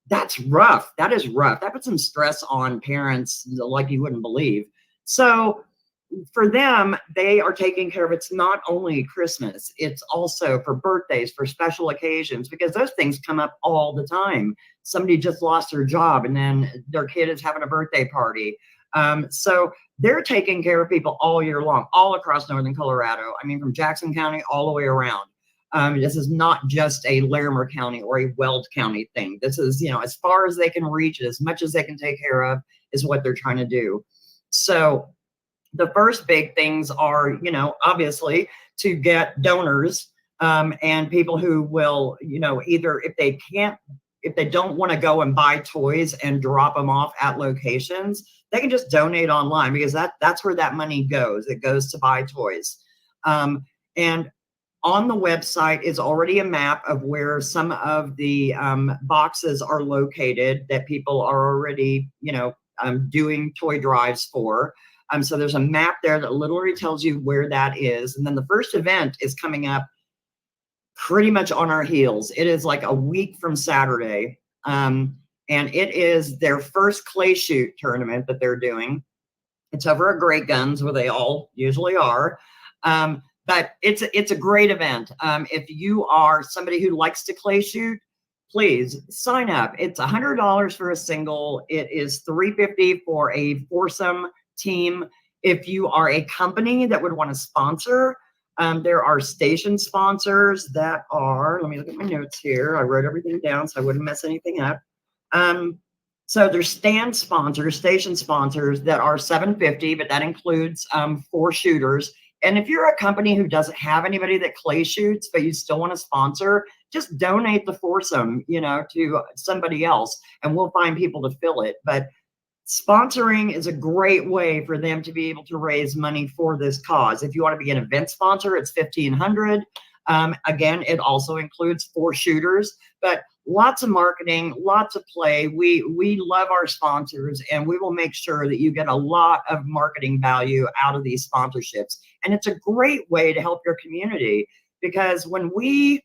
That's rough. That is rough. That puts some stress on parents like you wouldn't believe. So for them, they are taking care of, it's not only Christmas, it's also for birthdays, for special occasions, because those things come up all the time. Somebody just lost their job and then their kid is having a birthday party. So they're taking care of people all year long, all across northern Colorado. I mean, from Jackson County all the way around. This is not just a Larimer County or a Weld County thing. This is, as far as they can reach, as much as they can take care of is what they're trying to do. So the first big things are, obviously to get donors and people who will, either if they don't want to go and buy toys and drop them off at locations, they can just donate online, because that's where that money goes. It goes to buy toys. And on the website is already a map of where some of the boxes are located that people are already, doing toy drives for. So there's a map there that literally tells you where that is. And then the first event is coming up pretty much on our heels. It is like a week from Saturday. And it is their first clay shoot tournament that they're doing. It's over at Great Guns, where they all usually are. But it's a great event. If you are somebody who likes to clay shoot, please sign up. It's $100 for a single. It is $350 for a foursome team. If you are a company that would want to sponsor, there are station sponsors that are, let me look at my notes here. I wrote everything down so I wouldn't mess anything up. So there's stand sponsors, station sponsors that are $750, but that includes 4 shooters. And if you're a company who doesn't have anybody that clay shoots, but you still want to sponsor, just donate the foursome, to somebody else, and we'll find people to fill it. But sponsoring is a great way for them to be able to raise money for this cause. If you want to be an event sponsor, it's $1,500. Again, it also includes 4 shooters, but lots of marketing, lots of play. We love our sponsors, and we will make sure that you get a lot of marketing value out of these sponsorships. And it's a great way to help your community, because when we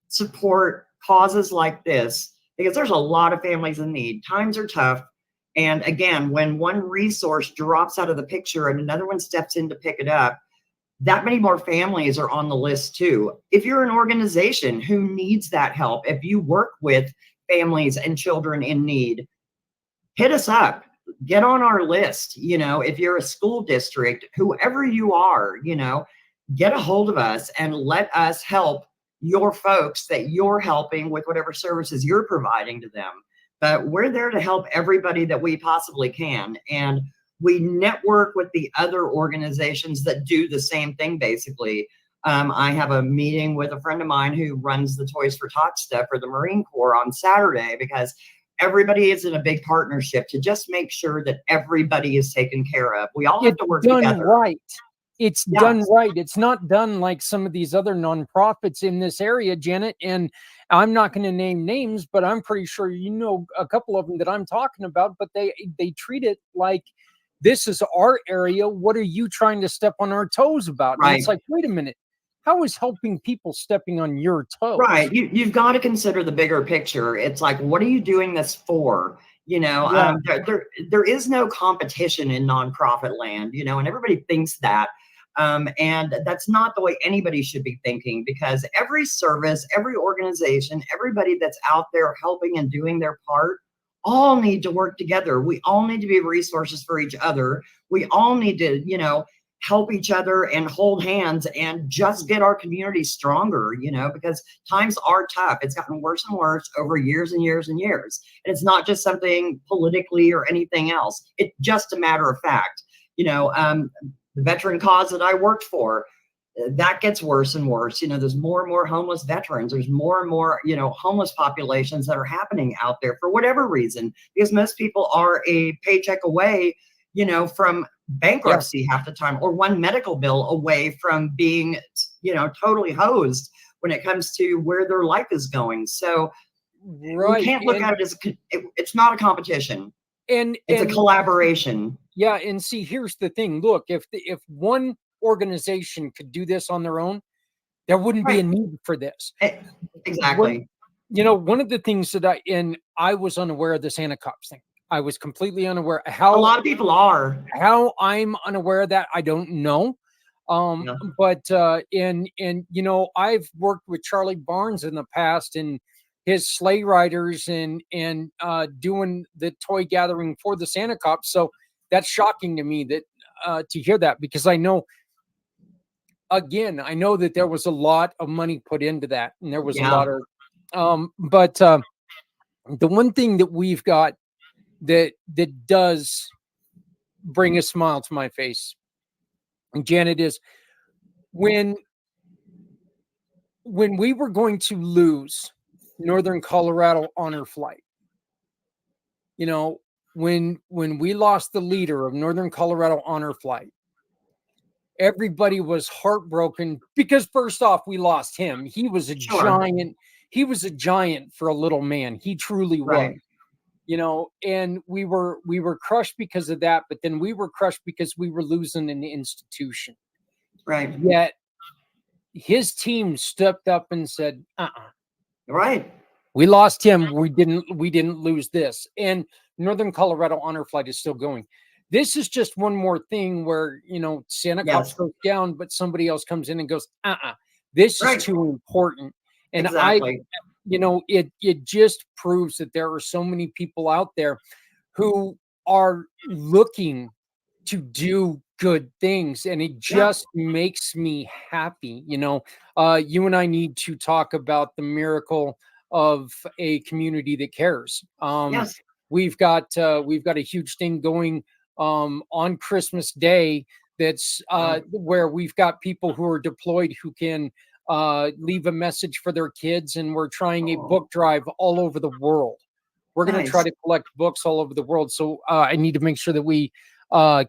support causes like this, because there's a lot of families in need, times are tough. And again, when one resource drops out of the picture and another one steps in to pick it up, that many more families are on the list too. If you're an organization who needs that help, if you work with families and children in need, hit us up, get on our list. If you're a school district, whoever you are, get a hold of us and let us help your folks that you're helping with whatever services you're providing to them. But we're there to help everybody that we possibly can. And we network with the other organizations that do the same thing, basically. I have a meeting with a friend of mine who runs the Toys for Tots stuff for the Marine Corps on Saturday, because everybody is in a big partnership to just make sure that everybody is taken care of. We all have to work together. Right. It's done right. It's not done like some of these other nonprofits in this area, Janet. And I'm not going to name names, but I'm pretty sure a couple of them that I'm talking about. But they treat it like this is our area. What are you trying to step on our toes about? Right. And it's like, wait a minute. How is helping people stepping on your toes? Right. You've got to consider the bigger picture. It's like, what are you doing this for? There is no competition in nonprofit land, and everybody thinks that. And that's not the way anybody should be thinking, because every service, every organization, everybody that's out there helping and doing their part, all need to work together. We all need to be resources for each other. We all need to, help each other and hold hands and just get our community stronger, because times are tough. It's gotten worse and worse over years and years and years. And it's not just something politically or anything else. It's just a matter of fact. The veteran cause that I worked for, that gets worse and worse. There's more and more homeless veterans. There's more and more, homeless populations that are happening out there for whatever reason, because most people are a paycheck away, from bankruptcy half the time, or one medical bill away from being, totally hosed when it comes to where their life is going. So we can't look at it as it's not a competition, and it's a collaboration. Yeah, and see, here's the thing. Look, if one organization could do this on their own, there wouldn't be a need for this. Exactly. One of the things that I was unaware of the Santa Cops thing. I was completely unaware. How a lot of people are. How I'm unaware of that, I don't know. But I've worked with Charlie Barnes in the past and his sleigh riders and doing the toy gathering for the Santa Cops. So that's shocking to me that to hear that, because I know that there was a lot of money put into that, and there was a lot of but the one thing that we've got that does bring a smile to my face, and Janet, is when we were going to lose Northern Colorado Honor Flight. When we lost the leader of Northern Colorado Honor Flight, everybody was heartbroken because, first off, we lost him. He was a giant. He was a giant for a little man. He truly was. And we were crushed because of that, but then we were crushed because we were losing an institution. Right. Yet his team stepped up and said, right. We lost him. We didn't lose this. And Northern Colorado Honor Flight is still going. This is just one more thing where, Santa Cops goes down, but somebody else comes in and goes, this is too important. And exactly. It just proves that there are so many people out there who are looking to do good things, and it just makes me happy. You and I need to talk about the miracle of a community that cares. We've got a huge thing going on Christmas Day that's where we've got people who are deployed who can leave a message for their kids, and we're trying a book drive all over the world. We're going to try to collect books all over the world. So I need to make sure that we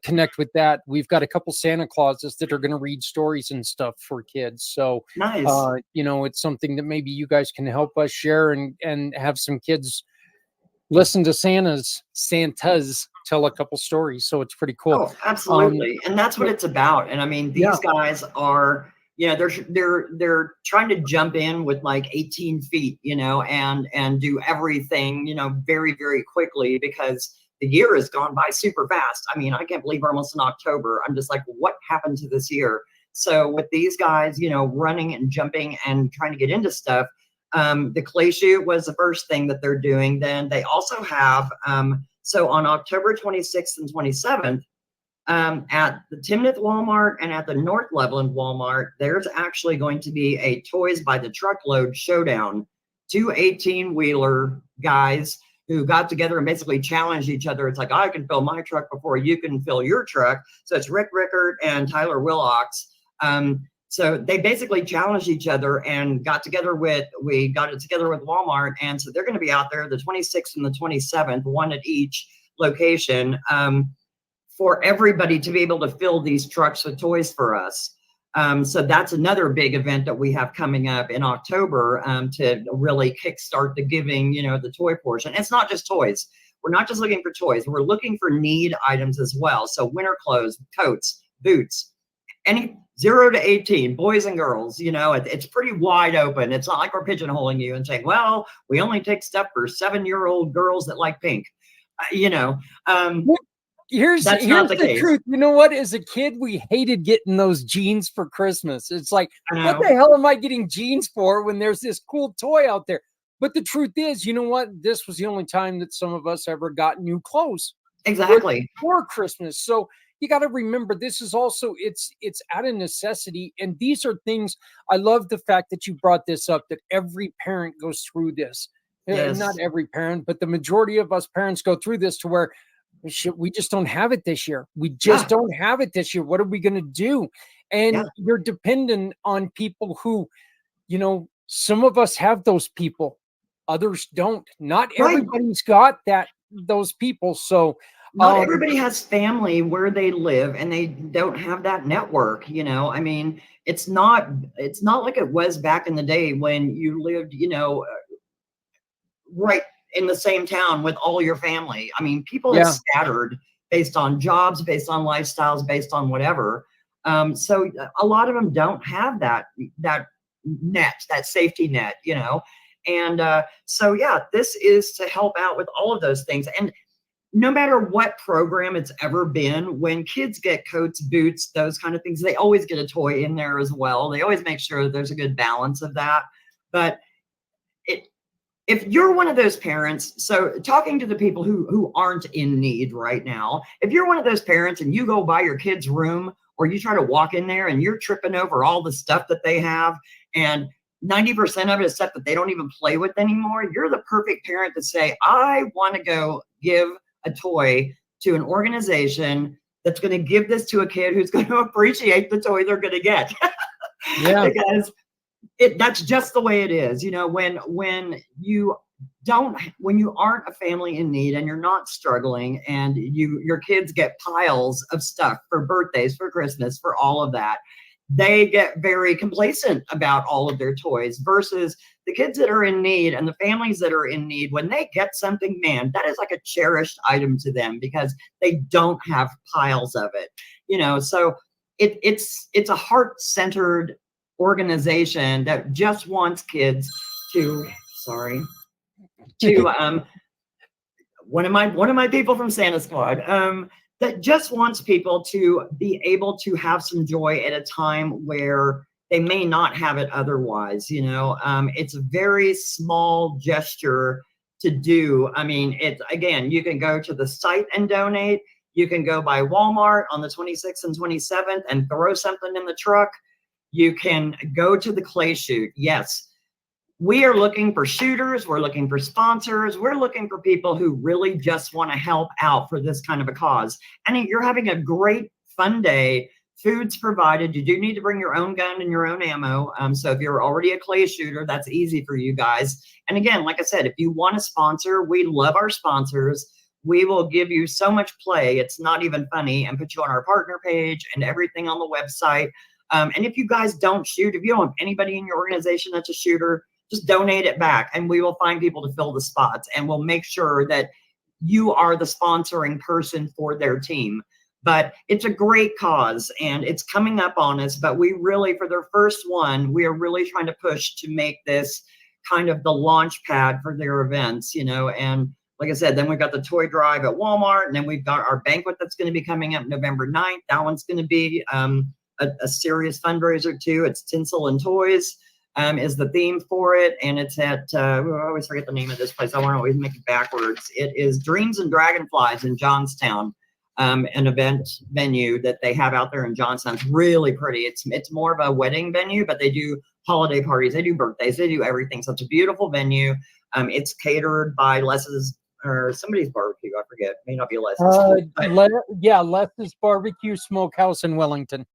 connect with that. We've got a couple Santa Clauses that are going to read stories and stuff for kids. So it's something that maybe you guys can help us share and have some kids listen to Santas tell a couple stories. So it's pretty cool. Oh, absolutely. And that's what it's about. And I mean, these guys are, they're trying to jump in with like 18 feet, and do everything, very, very quickly, because the year has gone by super fast. I mean, I can't believe we're almost in October. I'm just like, what happened to this year? So with these guys, running and jumping and trying to get into stuff, the clay shoot was the first thing that they're doing. Then they also have, so on October 26th and 27th, at the Timnath Walmart and at the North Leveland Walmart, there's actually going to be a Toys by the Truckload showdown. 2 18-wheeler guys who got together and basically challenged each other. It's like, I can fill my truck before you can fill your truck. So it's Rick Rickard and Tyler Willocks. So they basically challenged each other and got it together with Walmart. And so they're going to be out there the 26th and the 27th, one at each location, for everybody to be able to fill these trucks with toys for us. So that's another big event that we have coming up in October, to really kickstart the giving, the toy portion. It's not just toys. We're not just looking for toys. We're looking for need items as well. So winter clothes, coats, boots, any 0 to 18, boys and girls, it's pretty wide open. It's not like we're pigeonholing you and saying, well, we only take stuff for 7-year-old girls that like pink. Here's the truth. You know what? As a kid, we hated getting those jeans for Christmas. It's like, what the hell am I getting jeans for when there's this cool toy out there? But the truth is, you know what? This was the only time that some of us ever got new clothes. Exactly. For Christmas. So, you got to remember, this is also, it's out of necessity. And these are things, I love the fact that you brought this up, that every parent goes through this. Yes. Not every parent, but the majority of us parents go through this, to where we just don't have it this year. We just don't have it this year. What are we going to do? And you're dependent on people who, you know, some of us have those people, others don't. Not everybody's got those people. So not everybody has family where they live, and they don't have that network. You know, I mean, it's not like it was back in the day when you lived, you know, right in the same town with all your family. I mean, people have scattered based on jobs, based on lifestyles, based on whatever. So a lot of them don't have that net, that safety net, you know. And so yeah, this is to help out with all of those things. And no matter what program it's ever been, when kids get coats, boots, those kind of things, they always get a toy in there as well. They always make sure that there's a good balance of that. But if you're one of those parents, so talking to the people who aren't in need right now, if you're one of those parents and you go by your kid's room, or you try to walk in there and you're tripping over all the stuff that they have, and 90% of it is stuff that they don't even play with anymore, you're the perfect parent to say, I want to go give a toy to an organization that's going to give this to a kid who's going to appreciate the toy they're going to get. Because that's just the way it is. You know, when you aren't a family in need and you're not struggling, and your kids get piles of stuff for birthdays, for Christmas, for all of that, they get very complacent about all of their toys, versus the kids that are in need and the families that are in need. When they get something, man, that is like a cherished item to them, because they don't have piles of it, you know. So it's a heart-centered organization that just wants kids to one of my people from Santa Squad, that just wants people to be able to have some joy at a time where they may not have it otherwise. You know, it's a very small gesture to do. I mean, again, you can go to the site and donate. You can go by Walmart on the 26th and 27th and throw something in the truck. You can go to the clay shoot. Yes, we are looking for shooters. We're looking for sponsors. We're looking for people who really just want to help out for this kind of a cause. And you're having a great fun day. Food's provided. You do need to bring your own gun and your own ammo. So if you're already a clay shooter, that's easy for you guys. And again, like I said, if you want to sponsor, we love our sponsors. We will give you so much play, it's not even funny, and put you on our partner page and everything on the website. And if you guys don't shoot, if you don't have anybody in your organization that's a shooter, just donate it back, and we will find people to fill the spots, and we'll make sure that you are the sponsoring person for their team. But it's a great cause, and it's coming up on us. But we really, for their first one, we are really trying to push to make this kind of the launch pad for their events, you know. And like I said, then we've got the toy drive at Walmart, and then we've got our banquet that's going to be coming up November 9th. That one's going to be a serious fundraiser too. It's Tinsel and Toys is the theme for it, and it's at I always forget the name of this place. I want to always make it backwards. It is Dreams and Dragonflies in Johnstown, an event venue that they have out there in Johnstown. It's really pretty. It's more of a wedding venue, but they do holiday parties, they do birthdays, they do everything. So it's a beautiful venue. It's catered by Les's or somebody's barbecue. I forget. May not be Les's. Les's Barbecue Smokehouse in Wellington.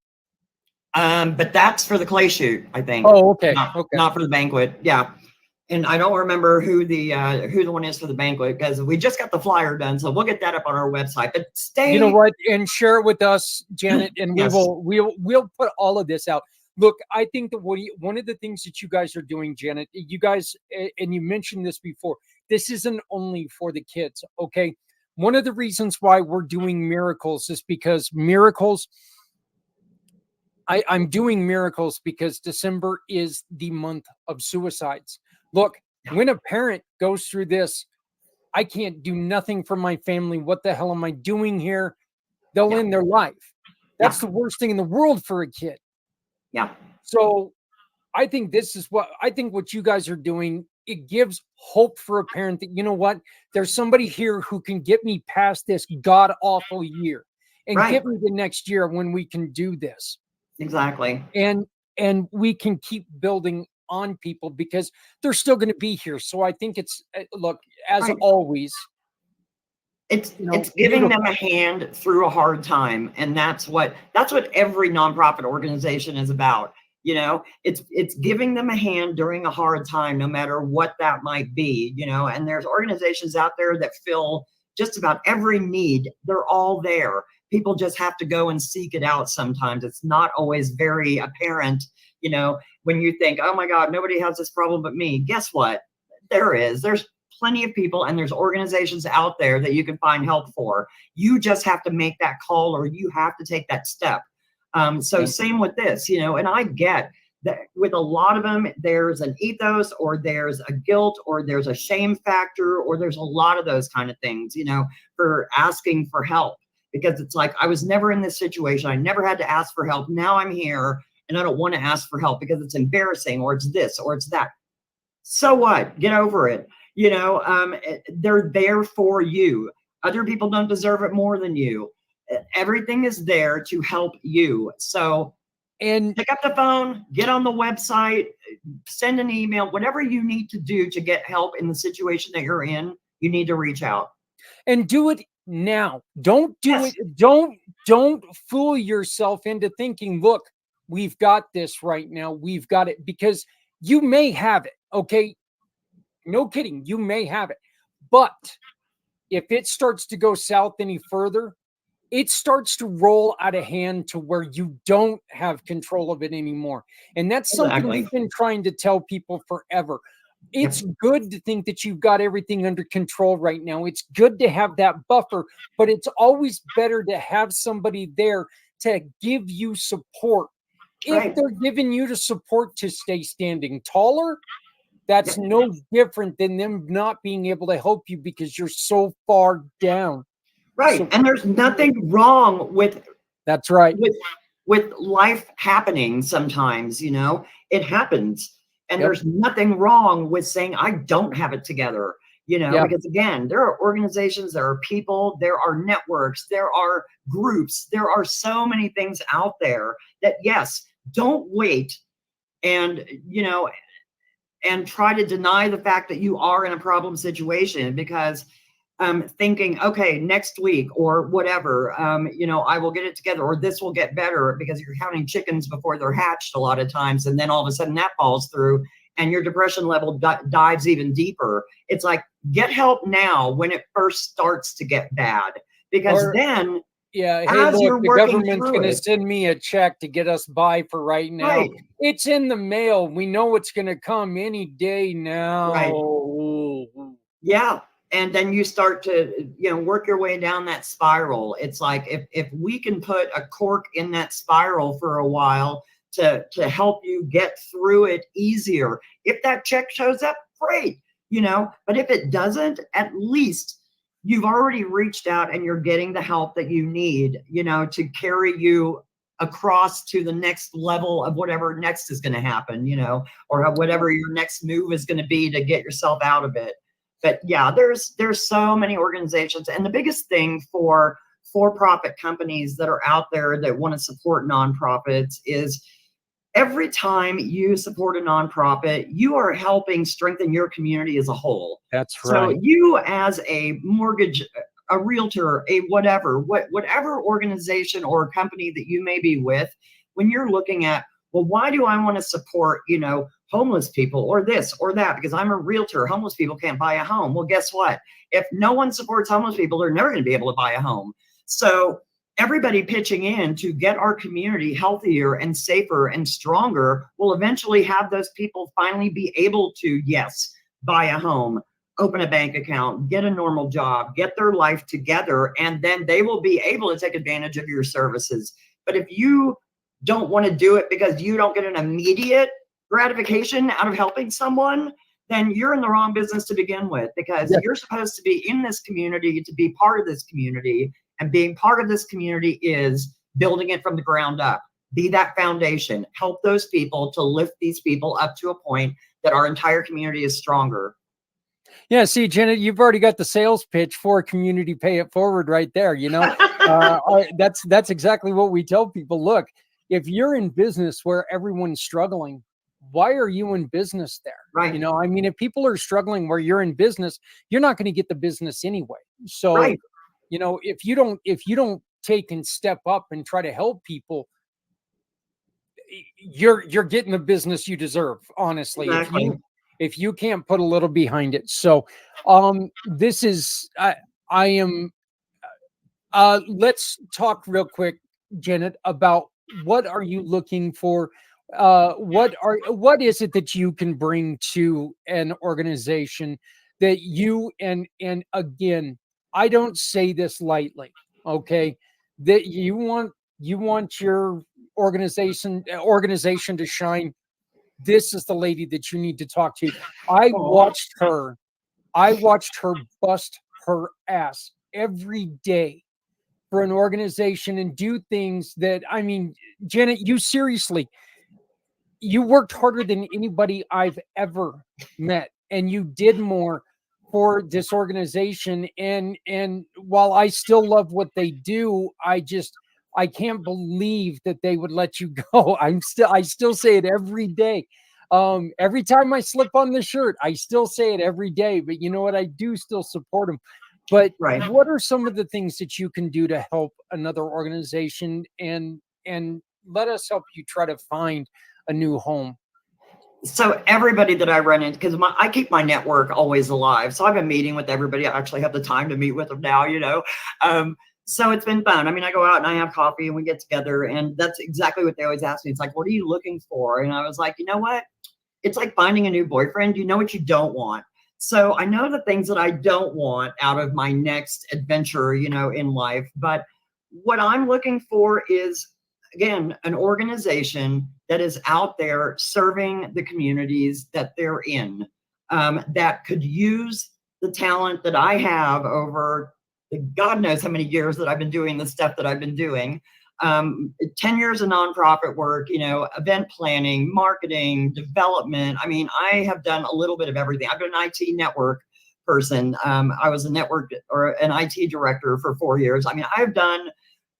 But that's for the clay shoot, I think. Oh, okay. Not for the banquet. Yeah. And I don't remember who the one is for the banquet, because we just got the flyer done. So we'll get that up on our website. But you know what? And share it with us, Janet, and Yes. we'll put all of this out. Look, I think that one of the things that you guys are doing, Janet, you guys, and you mentioned this before, this isn't only for the kids, okay? One of the reasons why we're doing miracles is because miracles, I'm doing miracles because December is the month of suicides. Look, when a parent goes through this, I can't do nothing for my family. What the hell am I doing here? They'll end their life. That's the worst thing in the world for a kid. Yeah. So I think what you guys are doing, it gives hope for a parent that, you know what, there's somebody here who can get me past this god awful year. and Right. give me the next year when we can do this. Exactly. And we can keep building on people because they're still going to be here. So I think it's, look, as Right. always, It's you know, it's giving them beautiful. a hand through a hard time, and that's what every nonprofit organization is about. You know, it's giving them a hand during a hard time, no matter what that might be. You know, and there's organizations out there that fill just about every need. They're all there. People just have to go and seek it out. Sometimes it's not always very apparent. You know, when you think, oh my God, nobody has this problem but me. Guess what? There is. There's plenty of people and there's organizations out there that you can find help for. You just have to make that call, or you have to take that step. So same with this, you know, and I get that with a lot of them, there's an ethos, or there's a guilt, or there's a shame factor, or there's a lot of those kind of things, you know, for asking for help, because it's like, I was never in this situation. I never had to ask for help. Now I'm here and I don't want to ask for help because it's embarrassing, or it's this, or it's that. So what? Get over it. You know, they're there for you. Other people don't deserve it more than you. Everything is there to help you. So, and pick up the phone, get on the website, send an email, whatever you need to do to get help in the situation that you're in, you need to reach out. And do it now. Don't do it. Don't fool yourself into thinking, look, we've got this right now. We've got it, because you may have it. Okay. No kidding. You may have it. But if it starts to go south any further, it starts to roll out of hand to where you don't have control of it anymore. And that's something we've been trying to tell people forever. It's good to think that you've got everything under control right now. It's good to have that buffer, but it's always better to have somebody there to give you support. If they're giving you the support to stay standing taller, that's no different than them not being able to help you because you're so far down. Right. So, and there's nothing wrong with that's right. With life happening sometimes, you know, it happens. And there's nothing wrong with saying, I don't have it together, you know, because again, there are organizations, there are people, there are networks, there are groups, there are so many things out there that, yes, don't wait and, you know, and try to deny the fact that you are in a problem situation, because thinking, okay, next week or whatever, you know, I will get it together, or this will get better, because you're counting chickens before they're hatched a lot of times. And then all of a sudden that falls through and your depression level dives even deeper. It's like, get help now when it first starts to get bad, because then hey, look, the government's going to send me a check to get us by for right now. It's in the mail. We know it's going to come any day now. Yeah. And then you start to, you know, work your way down that spiral. It's like, if we can put a cork in that spiral for a while to help you get through it easier. If that check shows up, great, you know, but if it doesn't, at least you've already reached out and you're getting the help that you need, you know, to carry you across to the next level of whatever next is going to happen, you know, or whatever your next move is going to be to get yourself out of it. But yeah, there's so many organizations. And the biggest thing for for-profit companies that are out there that want to support nonprofits is every time you support a nonprofit, you are helping strengthen your community as a whole. That's right. So you as a mortgage, a realtor, a whatever organization or company that you may be with, when you're looking at, well, why do I want to support, you know, homeless people or this or that? Because I'm a realtor, homeless people can't buy a home. Well, guess what? If no one supports homeless people, they're never going to be able to buy a home. So everybody pitching in to get our community healthier and safer and stronger will eventually have those people finally be able to, yes, buy a home, open a bank account, get a normal job, get their life together, and then they will be able to take advantage of your services. But if you don't want to do it because you don't get an immediate gratification out of helping someone, then you're in the wrong business to begin with, because you're supposed to be in this community to be part of this community. And being part of this community is building it from the ground up. Be that foundation. Help those people to lift these people up to a point that our entire community is stronger. Yeah, see, Janet, you've already got the sales pitch for Community Pay It Forward right there, you know. That's exactly what we tell people. Look, if you're in business where everyone's struggling, why are you in business there? Right. You know, I mean, if people are struggling where you're in business, you're not going to get the business anyway. So, Right. you know, if you don't take and step up and try to help people, you're getting the business you deserve, honestly. Exactly. If you can't put a little behind it. So this is I am let's talk real quick, Janet, about what are you looking for? What is it that you can bring to an organization that you and again, I don't say this lightly, okay? That you want your organization to shine. This is the lady that you need to talk to. I watched her bust her ass every day for an organization and do things that, I mean, Janet, you worked harder than anybody I've ever met, and you did more for this organization. And while I still love what they do, I can't believe that they would let you go. I still say it every day. Every time I slip on the shirt, I still say it every day. But you know what? I do still support them. But Right. what are some of the things that you can do to help another organization and let us help you try to find a new home? So everybody that I run into, because I keep my network always alive. So I've been meeting with everybody. I actually have the time to meet with them now, you know. So it's been fun. I mean, I go out and I have coffee and we get together, and that's exactly what they always ask me. It's like, what are you looking for? And I was like, you know what? It's like finding a new boyfriend. You know what you don't want. So I know the things that I don't want out of my next adventure, you know, in life. But what I'm looking for is, again, an organization that is out there serving the communities that they're in, that could use the talent that I have over God knows how many years that I've been doing the stuff that I've been doing. 10 years of nonprofit work, you know, event planning, marketing, development. I mean, I have done a little bit of everything. I've been an IT network person. I was a network or an IT director for 4 years. I mean, I've done,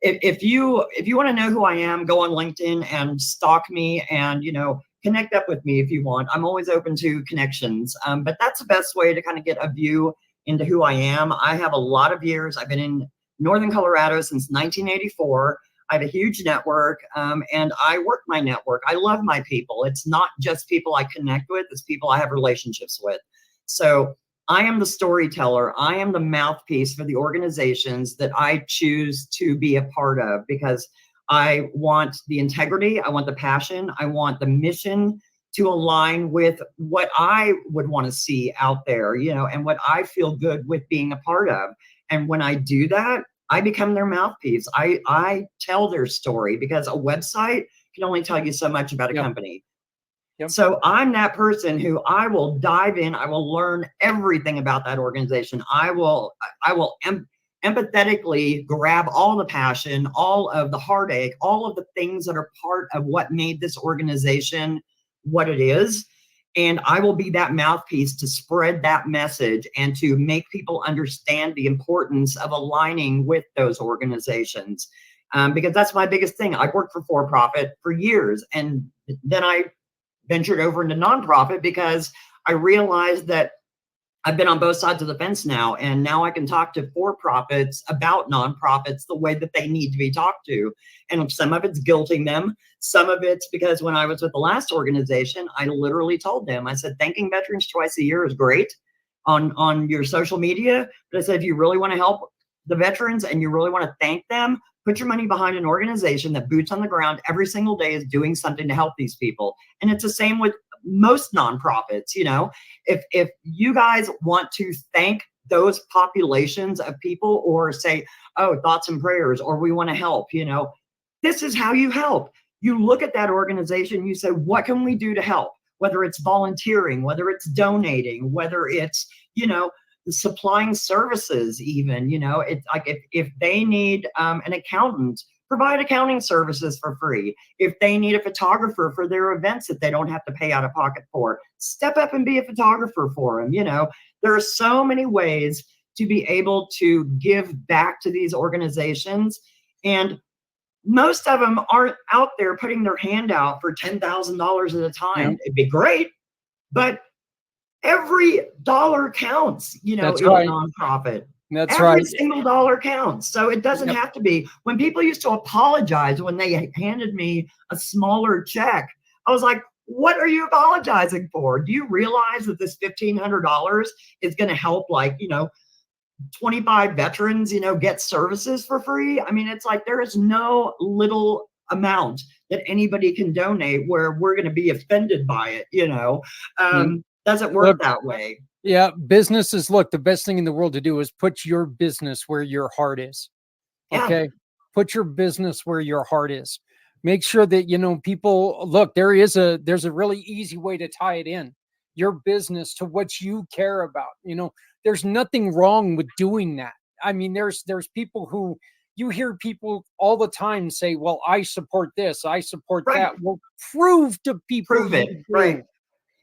if you want to know who I am, go on LinkedIn and stalk me and, you know, connect up with me if you want. I'm always open to connections. But that's the best way to kind of get a view into who I am. I have a lot of years. I've been in Northern Colorado since 1984. I have a huge network, and I work my network. I love my people. It's not just people I connect with, it's people I have relationships with. So I am the storyteller. I am the mouthpiece for the organizations that I choose to be a part of, because I want the integrity, I want the passion, I want the mission to align with what I would want to see out there, you know, and what I feel good with being a part of. And when I do that, I become their mouthpiece. I tell their story, because a website can only tell you so much about a company. Yep. So I'm that person who I will dive in. I will learn everything about that organization. I will empathetically grab all the passion, all of the heartache, all of the things that are part of what made this organization what it is. And I will be that mouthpiece to spread that message and to make people understand the importance of aligning with those organizations. Because that's my biggest thing. I've worked for profit for years, and then I ventured over into nonprofit because I realized that I've been on both sides of the fence now, and now I can talk to for-profits about nonprofits the way that they need to be talked to. And some of it's guilting them. Some of it's because when I was with the last organization, I literally told them, I said, thanking veterans twice a year is great on your social media. But I said, if you really want to help the veterans and you really want to thank them, put your money behind an organization that boots on the ground every single day is doing something to help these people. And it's the same with most nonprofits. You know, if you guys want to thank those populations of people, or say, oh, thoughts and prayers, or we want to help, you know, this is how you help. You look at that organization, you say, what can we do to help? Whether it's volunteering, whether it's donating, whether it's, you know, supplying services, even, you know, it's like if they need an accountant, provide accounting services for free. If they need a photographer for their events that they don't have to pay out of pocket for, step up and be a photographer for them. You know, there are so many ways to be able to give back to these organizations. And most of them aren't out there putting their hand out for $10,000 at a time. Yeah. It'd be great, but every dollar counts, you know, That's in right. a nonprofit. That's Every right. single dollar counts. So it doesn't Yep. have to be. When people used to apologize when they handed me a smaller check, I was like, what are you apologizing for? Do you realize that this $1,500 is going to help, like, you know, 25 veterans, you know, get services for free? I mean, it's like there is no little amount that anybody can donate where we're going to be offended by it, you know. Doesn't work Look, that way. Yeah, businesses, look, the best thing in the world to do is put your business where your heart is. Yeah. Okay. Put your business where your heart is. Make sure that, you know, people look, there's a really easy way to tie it in, your business to what you care about. You know, there's nothing wrong with doing that. I mean, there's people who, you hear people all the time say, well, I support this, I support Right. that. Well, prove to people Prove it. you do. Right.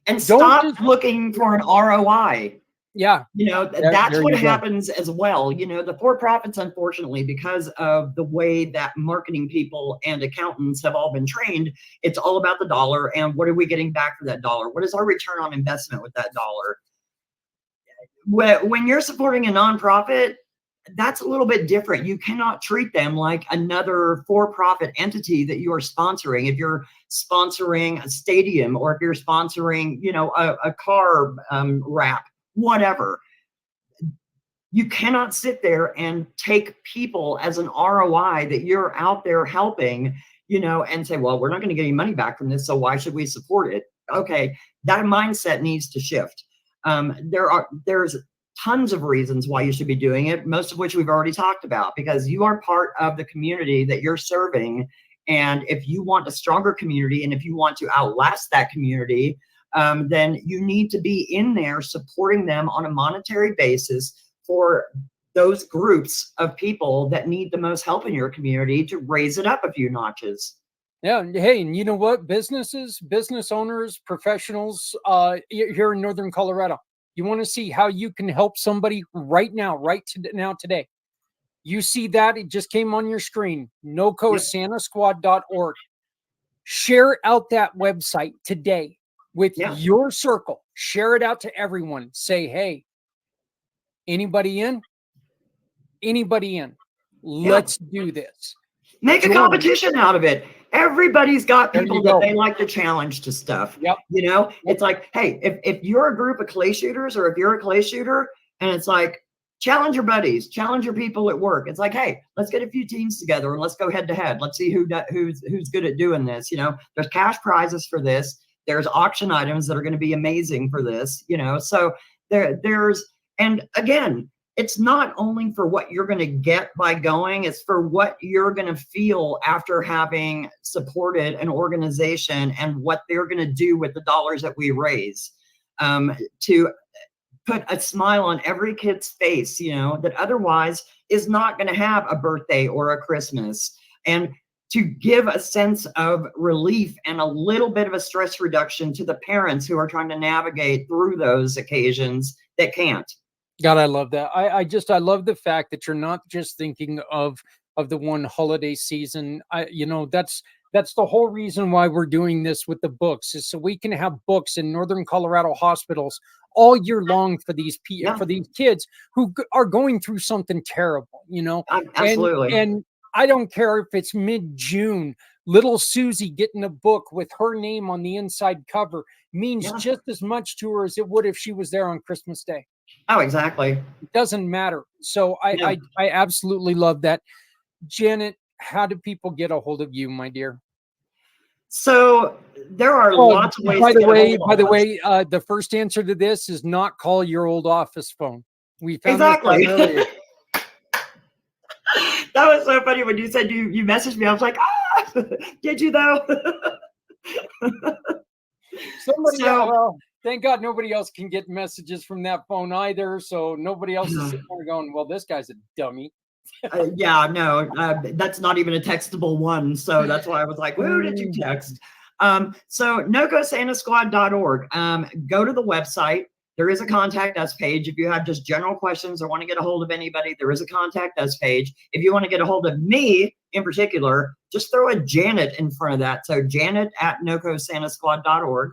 And Don't stop just- looking for an ROI. Yeah. You know, that's there what you go. happens as well. You know, the for-profits, unfortunately, because of the way that marketing people and accountants have all been trained, it's all about the dollar and what are we getting back for that dollar? What is our return on investment with that dollar? When you're supporting a nonprofit, that's a little bit different. You cannot treat them like another for-profit entity that you are sponsoring. If you're sponsoring a stadium, or if you're sponsoring, you know, a car wrap, whatever, you cannot sit there and take people as an ROI that you're out there helping, you know, and say, well, we're not going to get any money back from this, so why should we support it? Okay, that mindset needs to shift. There's tons of reasons why you should be doing it, most of which we've already talked about, because you are part of the community that you're serving. And if you want a stronger community, and if you want to outlast that community, then you need to be in there supporting them on a monetary basis for those groups of people that need the most help in your community to raise it up a few notches. Yeah. Hey, and you know what? Businesses, business owners, professionals here in Northern Colorado, you want to see how you can help somebody right now, today. You see that? It just came on your screen. NoCoSantaSquad.org. Share out that website today with your circle. Share it out to everyone. Say, hey, anybody in? Anybody in? Let's do this. Make a competition out of it. Everybody's got people that they like to challenge to stuff. Yep. You know, it's like, hey, if you're a group of clay shooters, or if you're a clay shooter, and it's like, challenge your buddies, challenge your people at work. It's like, hey, let's get a few teams together and let's go head to head. Let's see who's good at doing this. You know, there's cash prizes for this. There's auction items that are going to be amazing for this. You know, so there's, and again, it's not only for what you're going to get by going, it's for what you're going to feel after having supported an organization and what they're going to do with the dollars that we raise, to put a smile on every kid's face, you know, that otherwise is not going to have a birthday or a Christmas, and to give a sense of relief and a little bit of a stress reduction to the parents who are trying to navigate through those occasions that can't. God, I love that. I love the fact that you're not just thinking of the one holiday season. You know, that's the whole reason why we're doing this with the books, is so we can have books in Northern Colorado hospitals all year long for these for these kids who are going through something terrible, you know. Absolutely. And I don't care if it's mid-June, little Susie getting a book with her name on the inside cover means just as much to her as it would if she was there on Christmas Day. Oh, exactly. It doesn't matter. So I absolutely love that. Janet, how do people get a hold of you, my dear? So there are lots of ways. By the way, the first answer to this is not call your old office phone. We found exactly. That out earlier. That was so funny when you said you messaged me. I was like, did you though? Well, thank God nobody else can get messages from that phone either. So nobody else is sitting there going, well, this guy's a dummy. Yeah, no, that's not even a textable one. So that's why I was like, who did you text? So NoCoSantaSquad.org. Go to the website. there is a contact us page. If you have just general questions or want to get a hold of anybody, there is a contact us page. If you want to get a hold of me in particular, just throw a Janet in front of that. So janet@nocosantasquad.org.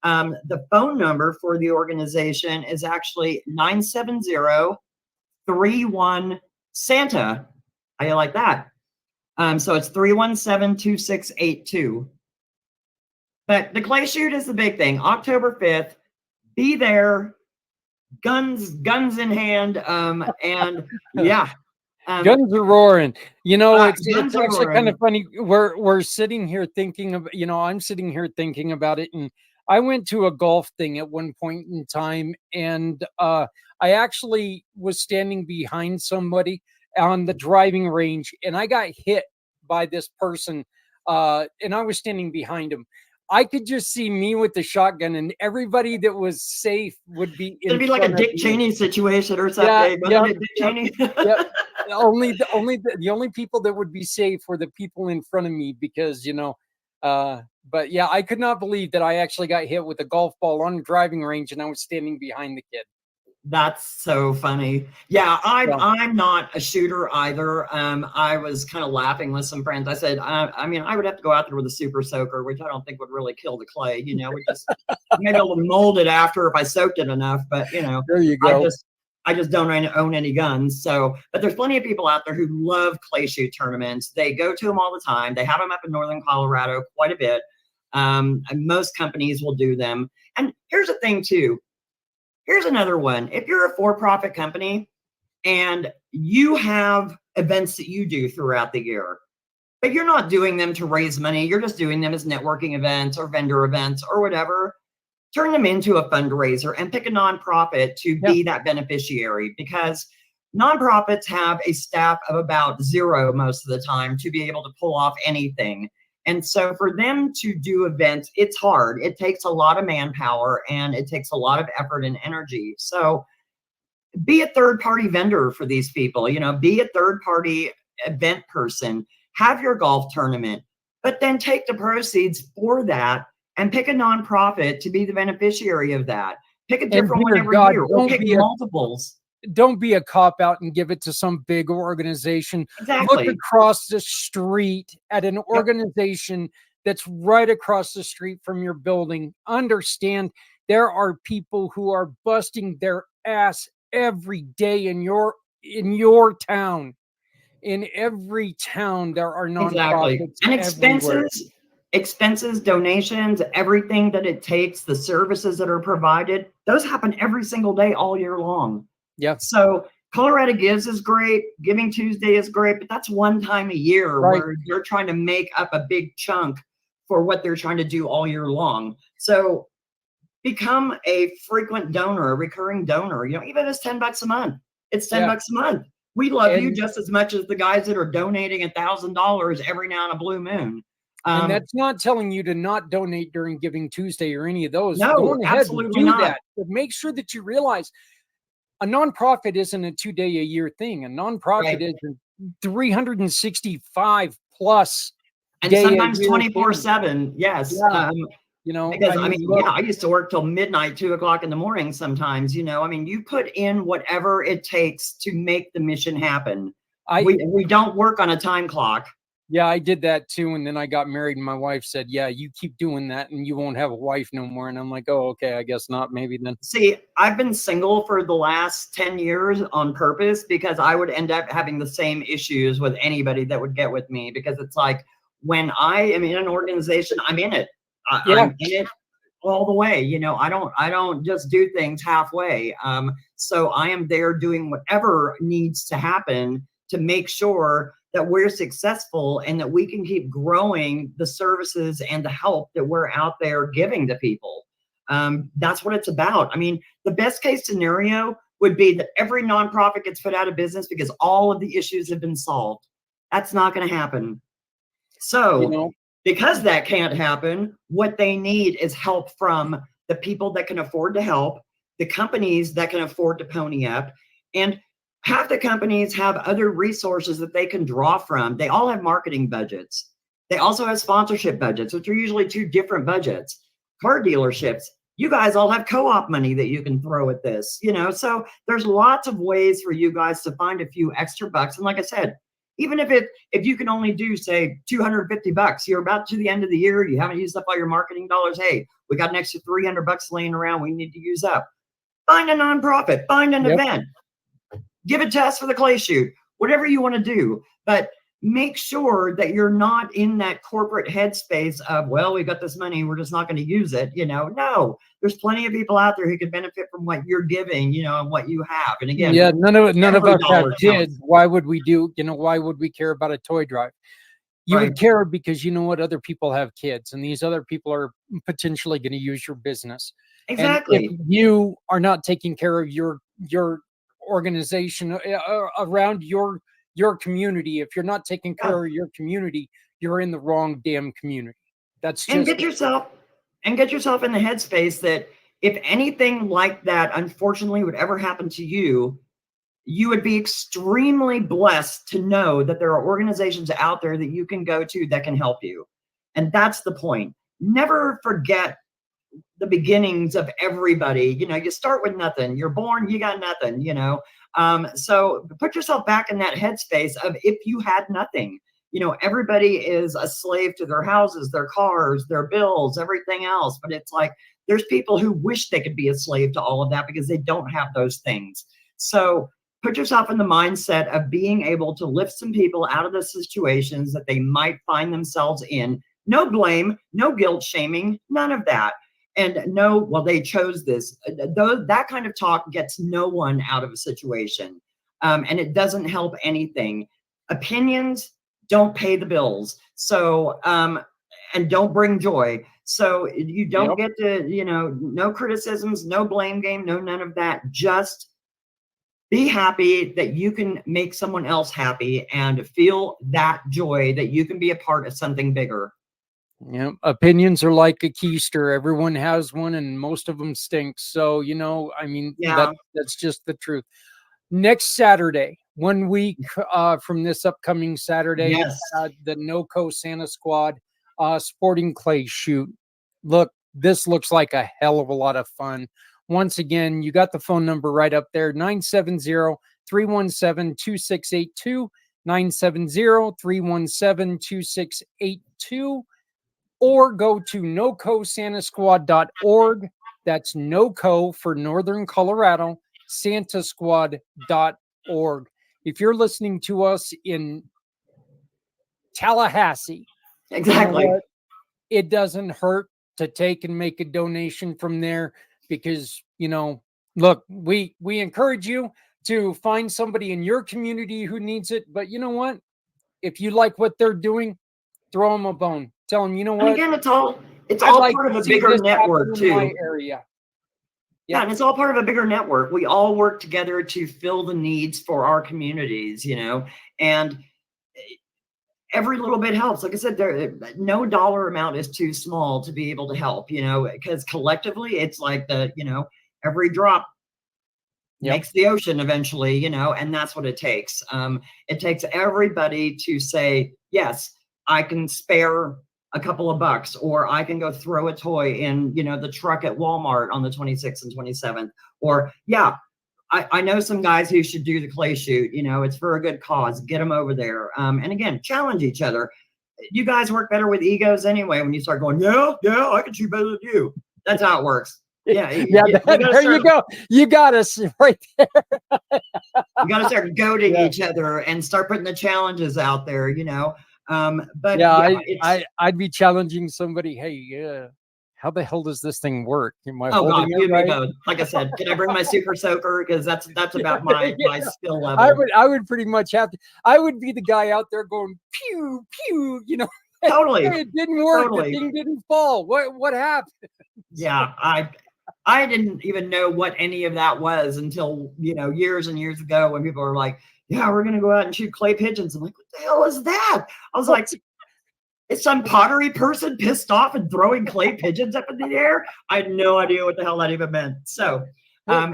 The phone number for the organization is actually 970-31-SANTA. How you like that? So it's 317-2682. But the clay shoot is the big thing. October 5th, be there, guns in hand, and yeah. Guns are roaring. You know, it's guns are actually kind of roaring. funny. We're sitting here thinking of, you know, I'm sitting here thinking about it, and I went to a golf thing at one point in time, and I actually was standing behind somebody on the driving range, and I got hit by this person, and I was standing behind him. I could just see me with the shotgun, and everybody that was safe would be in It'd be like a front of Dick me. Cheney situation or something. Yeah, Wasn't it Dick Cheney? Yep. The only people that would be safe were the people in front of me, because, you know, but yeah, I could not believe that I actually got hit with a golf ball on a driving range, and I was standing behind the kid. That's so funny. Yeah, I'm not a shooter either. I was kind of laughing with some friends. I said, I mean, I would have to go out there with a super soaker, which I don't think would really kill the clay. You know, we just maybe I'll mold it after if I soaked it enough. But you know, There you go. I just don't own any guns. So, but there's plenty of people out there who love clay shoot tournaments. They go to them all the time. They have them up in northern Colorado quite a bit. And most companies will do them. And here's the thing too. Here's another one. If you're a for-profit company and you have events that you do throughout the year, but you're not doing them to raise money, you're just doing them as networking events or vendor events or whatever, turn them into a fundraiser and pick a nonprofit to be that beneficiary, because nonprofits have a staff of about 0 most of the time to be able to pull off anything. And so for them to do events, it's hard. It takes a lot of manpower and it takes a lot of effort and energy. So be a third-party vendor for these people, you know, be a third-party event person, have your golf tournament, but then take the proceeds for that and pick a nonprofit to be the beneficiary of that. Pick a different one every year, or pick multiples. Don't be a cop out and give it to some big organization. Exactly. Look across the street at an organization that's right across the street from your building. Understand there are people who are busting their ass every day in your town. In every town, there are nonprofits. And expenses, donations, everything that it takes, the services that are provided, those happen every single day all year long. Yeah. So Colorado Gives is great. Giving Tuesday is great, but that's one time a year where you're trying to make up a big chunk for what they're trying to do all year long. So become a frequent donor, a recurring donor. You know, even if it's $10 a month, it's $10 a month. We love you just as much as the guys that are donating $1,000 every now and a blue moon. And that's not telling you to not donate during Giving Tuesday or any of those. No, absolutely not. That. But make sure that you realize a nonprofit isn't a 2-day-a-year thing. A nonprofit is 365 plus, and sometimes 24/7. Yes. Yeah. You know, because I used to work till midnight, 2 o'clock in the morning sometimes. You know, I mean, you put in whatever it takes to make the mission happen. We don't work on a time clock. Yeah, I did that too. And then I got married and my wife said, yeah, you keep doing that and you won't have a wife no more. And I'm like, oh, okay, I guess not. Maybe then. See, I've been single for the last 10 years on purpose, because I would end up having the same issues with anybody that would get with me, because it's like, when I am in an organization, I'm in it. I'm in it all the way. You know, I don't just do things halfway. So I am there doing whatever needs to happen to make sure that we're successful and that we can keep growing the services and the help that we're out there giving to people. That's what it's about. I mean, the best case scenario would be that every nonprofit gets put out of business because all of the issues have been solved. That's not going to happen. So because that can't happen, what they need is help from the people that can afford to help, the companies that can afford to pony up, and half the companies have other resources that they can draw from. They all have marketing budgets. They also have sponsorship budgets, which are usually 2 different budgets. Car dealerships, you guys all have co-op money that you can throw at this, you know? So there's lots of ways for you guys to find a few extra bucks. And like I said, even if you can only do, say, $250, you're about to the end of the year, you haven't used up all your marketing dollars. Hey, we got an extra $300 laying around we need to use up. Find a nonprofit, find an event, give a test for the clay shoot, whatever you want to do. But make sure that you're not in that corporate headspace of, well, we got this money, we're just not going to use it. You know, no, there's plenty of people out there who could benefit from what you're giving, you know, and what you have. And again, yeah, none of us have dollar kids. counts. Why would we do, you know, why would we care about a toy drive? You Right. would care because you know what, other people have kids, and these other people are potentially going to use your business. Exactly. And if you are not taking care of your organization around your community, if you're not taking care of your community, you're in the wrong damn community. That's just And get yourself in the headspace that if anything like that unfortunately would ever happen to you, you would be extremely blessed to know that there are organizations out there that you can go to that can help you. And that's the point. Never forget the beginnings of everybody. You know, you start with nothing. You're born, you got nothing, you know. So put yourself back in that headspace of if you had nothing. You know, everybody is a slave to their houses, their cars, their bills, everything else. But it's like there's people who wish they could be a slave to all of that because they don't have those things. So put yourself in the mindset of being able to lift some people out of the situations that they might find themselves in. No blame, no guilt shaming, none of that. And no, well, they chose this. That kind of talk gets no one out of a situation. And it doesn't help anything. Opinions don't pay the bills. So, and don't bring joy. So you don't get to, you know, no criticisms, no blame game, no none of that. Just be happy that you can make someone else happy and feel that joy that you can be a part of something bigger. Yeah, opinions are like a keister. Everyone has one, and most of them stink. So, you know, I mean, that's just the truth. Next Saturday, 1 week from this upcoming Saturday, the NoCo Santa Squad sporting clay shoot. Look, this looks like a hell of a lot of fun. Once again, you got the phone number right up there, 970-317-2682, 970-317-2682. Or go to nocosantasquad.org. That's NoCo for Northern Colorado, santasquad.org. If you're listening to us in Tallahassee, exactly, you know, it doesn't hurt to take and make a donation from there because, you know, look, we encourage you to find somebody in your community who needs it. But you know what? If you like what they're doing, throw them a bone. Tell them, you know what? And again, it's all part of a bigger network too. My area. Yeah, and it's all part of a bigger network. We all work together to fill the needs for our communities, you know, and every little bit helps. Like I said, no dollar amount is too small to be able to help, you know, because collectively it's like every drop makes the ocean eventually, you know, and that's what it takes. It takes everybody to say, yes, I can spare a couple of bucks, or I can go throw a toy in, you know, the truck at Walmart on the 26th and 27th, or I know some guys who should do the clay shoot, you know, it's for a good cause, get them over there. And again, challenge each other. You guys work better with egos anyway. When you start going, yeah, I can shoot better than you. That's how it works. Yeah. There you go. You got us right there. You got to start goading each other and start putting the challenges out there, you know. But I'd be challenging somebody. Hey, how the hell does this thing work? Oh God, you right? Both. Like I said, can I bring my super soaker? Because that's about my skill level. I would pretty much have to. I would be the guy out there going pew pew. You know, totally. It didn't work. The thing didn't fall. What happened? Yeah, I didn't even know what any of that was until, you know, years and years ago when people were like, yeah, we're going to go out and shoot clay pigeons. I'm like, what the hell is that? I was like, is some pottery person pissed off and throwing clay pigeons up in the air? I had no idea what the hell that even meant. So,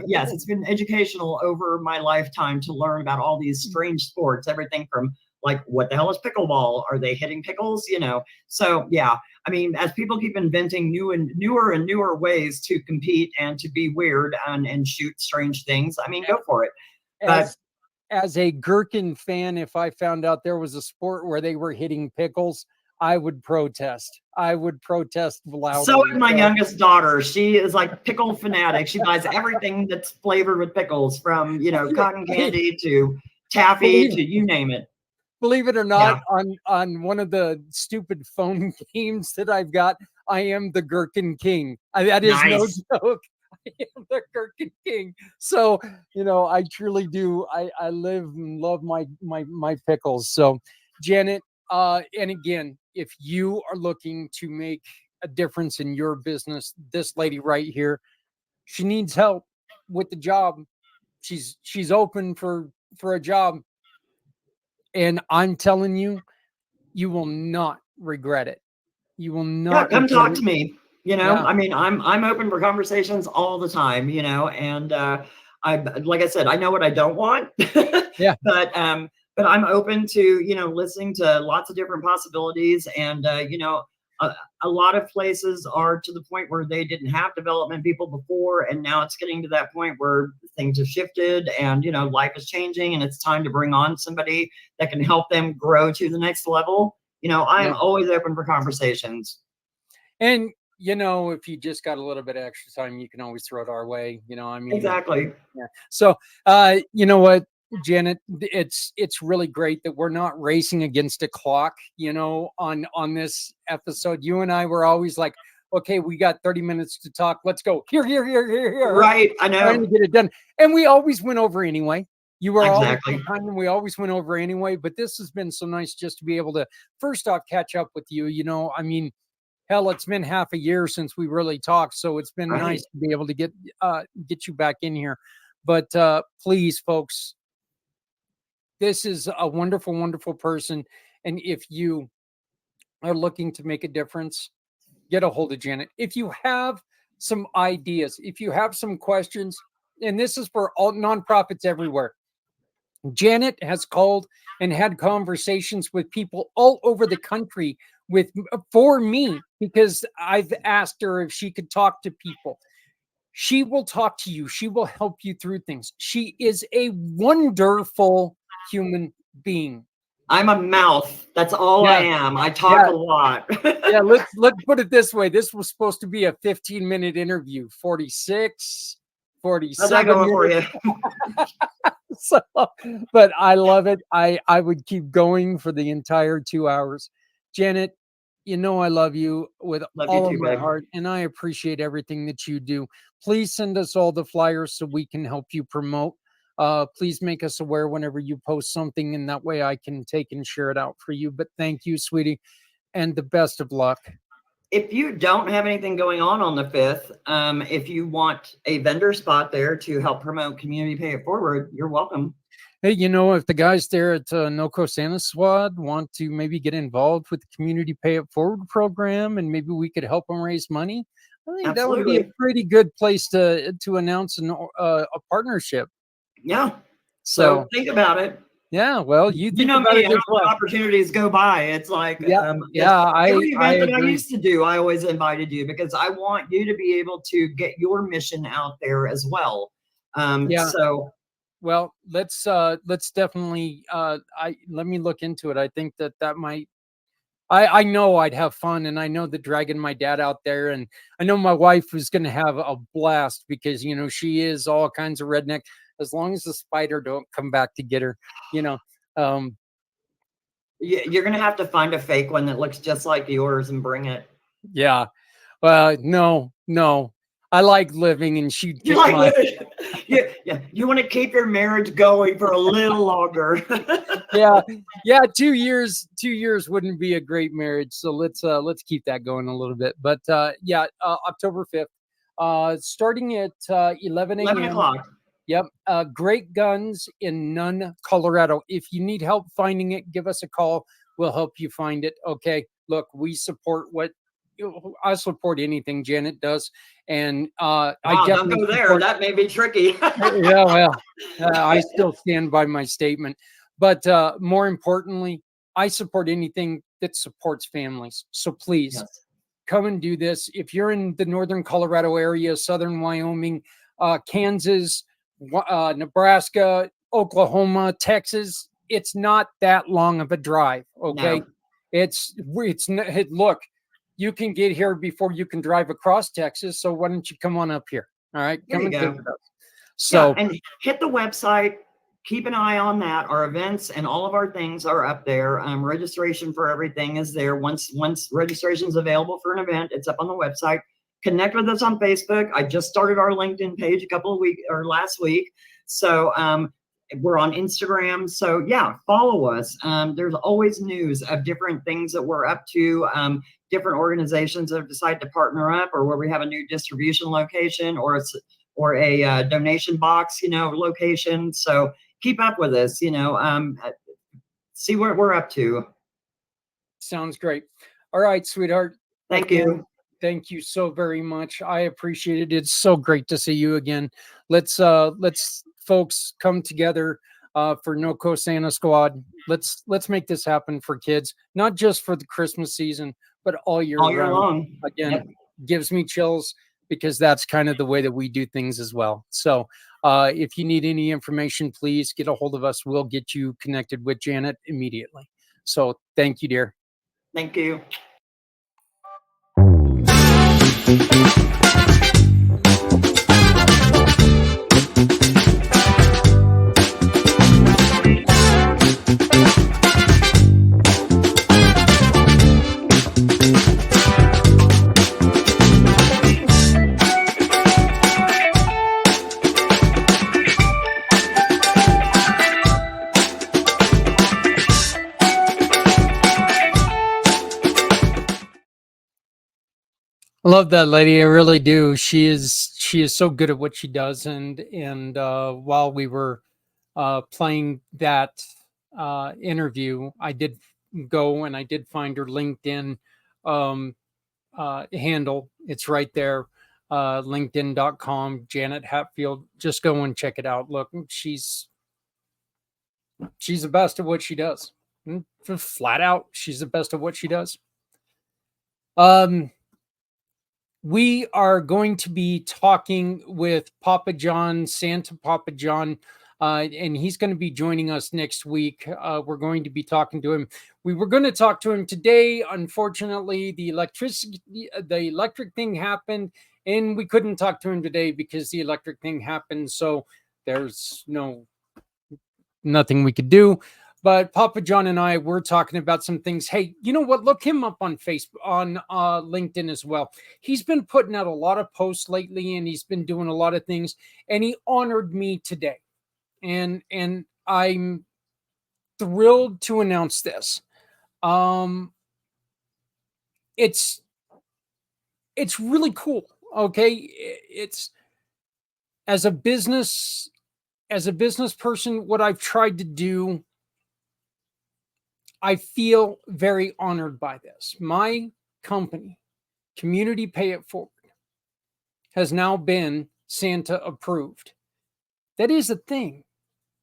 yes, it's been educational over my lifetime to learn about all these strange sports, everything from like, what the hell is pickleball? Are they hitting pickles? You know, so yeah. I mean, as people keep inventing newer and newer ways to compete and to be weird and shoot strange things, I mean, go for it. But As a Gherkin fan, if I found out there was a sport where they were hitting pickles, I would protest. I would protest loudly. So is my youngest daughter. She is like pickle fanatic. She buys everything that's flavored with pickles, from, you know, cotton candy to taffy to you name it. Believe it or not, on one of the stupid phone games that I've got, I am the Gherkin King. That is Nice. no joke. I am the Gherkin King. So, you know, I truly do. I live and love my pickles. So, Janet, and again, if you are looking to make a difference in your business, this lady right here, she needs help with the job. She's open for a job. And I'm telling you, you will not regret it. You will not. Yeah, come talk to me. You know, Yeah. I mean, I'm open for conversations all the time, you know, and like I said, I know what I don't want. Yeah. But I'm open to, you know, listening to lots of different possibilities. And you know, a lot of places are to the point where they didn't have development people before, and now it's getting to that point where things have shifted, and, you know, life is changing, and it's time to bring on somebody that can help them grow to the next level. You know, I'm always open for conversations. And, you know, if you just got a little bit of extra time, you can always throw it our way. You know, I mean, Exactly. Yeah. So, you know what, Janet, it's really great that we're not racing against a clock, you know, on this episode. You and I were always like, okay, we got 30 minutes to talk. Let's go. Here. Right. I Trying know. to get it done. And we always went over anyway. You were Exactly. always kind, and we always went over anyway. But this has been so nice just to be able to, first off, catch up with you. You know, I mean, hell, it's been half a year since we really talked, so it's been nice to be able to get you back in here. But please, folks, this is a wonderful, wonderful person, and if you are looking to make a difference, get a hold of Janet. If you have some ideas, if you have some questions, and this is for all nonprofits everywhere. Janet has called and had conversations with people all over the country for me, because I've asked her if she could talk to people. She will talk to you. She will help you through things. She is a wonderful human being. I'm a mouth. That's all I am. I talk a lot. Yeah, let's put it this way. This was supposed to be a 15-minute interview. 46, 47 How's that going for you? So, but I love it. I would keep going for the entire 2 hours. Janet, you know I love you with all of my heart, and I appreciate everything that you do. Please send us all the flyers so we can help you promote. Please make us aware whenever you post something, and that way I can take and share it out for you. But thank you, sweetie, and the best of luck. If you don't have anything going on the 5th, if you want a vendor spot there to help promote Community Pay It Forward, you're welcome. Hey, you know, if the guys there at NoCo Santa Squad want to maybe get involved with the Community Pay It Forward program, and maybe we could help them raise money, I think that would be a pretty good place to announce a partnership. Yeah. So think about it. Yeah, well, you know me, opportunities go by. It's like, every event that I used to do, I always invited you, because I want you to be able to get your mission out there as well. So, well, let's definitely, let me look into it. I think that might, I know I'd have fun, and I know that dragging my dad out there, and I know my wife is going to have a blast, because, you know, she is all kinds of redneck. As long as the spider don't come back to get her, you know. You're going to have to find a fake one that looks just like yours and bring it. Yeah. No. I like living, and she'd kick my... Yeah. You want to keep your marriage going for a little longer. Yeah. 2 years wouldn't be a great marriage. So let's keep that going a little bit. But October 5th, starting at 11 a.m. 11 o'clock. Yep. Great Guns in Nunn, Colorado. If you need help finding it, give us a call. We'll help you find it. Okay. Look, I support anything Janet does. And I don't go there. That may be tricky. Yeah, well, I still stand by my statement. But more importantly, I support anything that supports families. So please come and do this. If you're in the northern Colorado area, southern Wyoming, Kansas, Nebraska, Oklahoma, Texas, it's not that long of a drive. Okay. No. It's look, you can get here before you can drive across Texas. So why don't you come on up here? All right. There Come you and go. So and hit the website. Keep an eye on that. Our events and all of our things are up there. Registration for everything is there. Once registration is available for an event, it's up on the website. Connect with us on Facebook. I just started our LinkedIn page last week. So we're on Instagram. So yeah, follow us. There's always news of different things that we're up to. Different organizations that have decided to partner up, or where we have a new distribution location, or a donation box, location. So keep up with us, see what we're up to. Sounds great. All right, sweetheart. Thank you. Thank you so very much. I appreciate it. It's so great to see you again. Let's folks come together for NoCo Santa Squad. Let's make this happen for kids, not just for the Christmas season, but all year long. Again, gives me chills, because that's kind of the way that we do things as well. So if you need any information, please get a hold of us. We'll get you connected with Janet immediately. So thank you, dear. Thank you. I love that lady. I really do. She is so good at what she does. And while we were playing that interview, I did go and I did find her LinkedIn handle. It's right there, linkedin.com, Janet Hatfield. Just go and check it out. Look, she's the best at what she does. Flat out, she's the best at what she does. We are going to be talking with Papa John, Santa Papa John, and he's going to be joining us next week. We're going to be talking to him. We were going to talk to him today. Unfortunately, the electric thing happened, and we couldn't talk to him today because the electric thing happened. So there's nothing we could do. But Papa John and I were talking about some things. Hey, you know what? Look him up on Facebook, on LinkedIn as well. He's been putting out a lot of posts lately, and he's been doing a lot of things. And he honored me today, and I'm thrilled to announce this. It's really cool. Okay, it's as a business person, what I've tried to do. I feel very honored by this. My company, Community Pay It Forward, has now been Santa approved. That is a thing.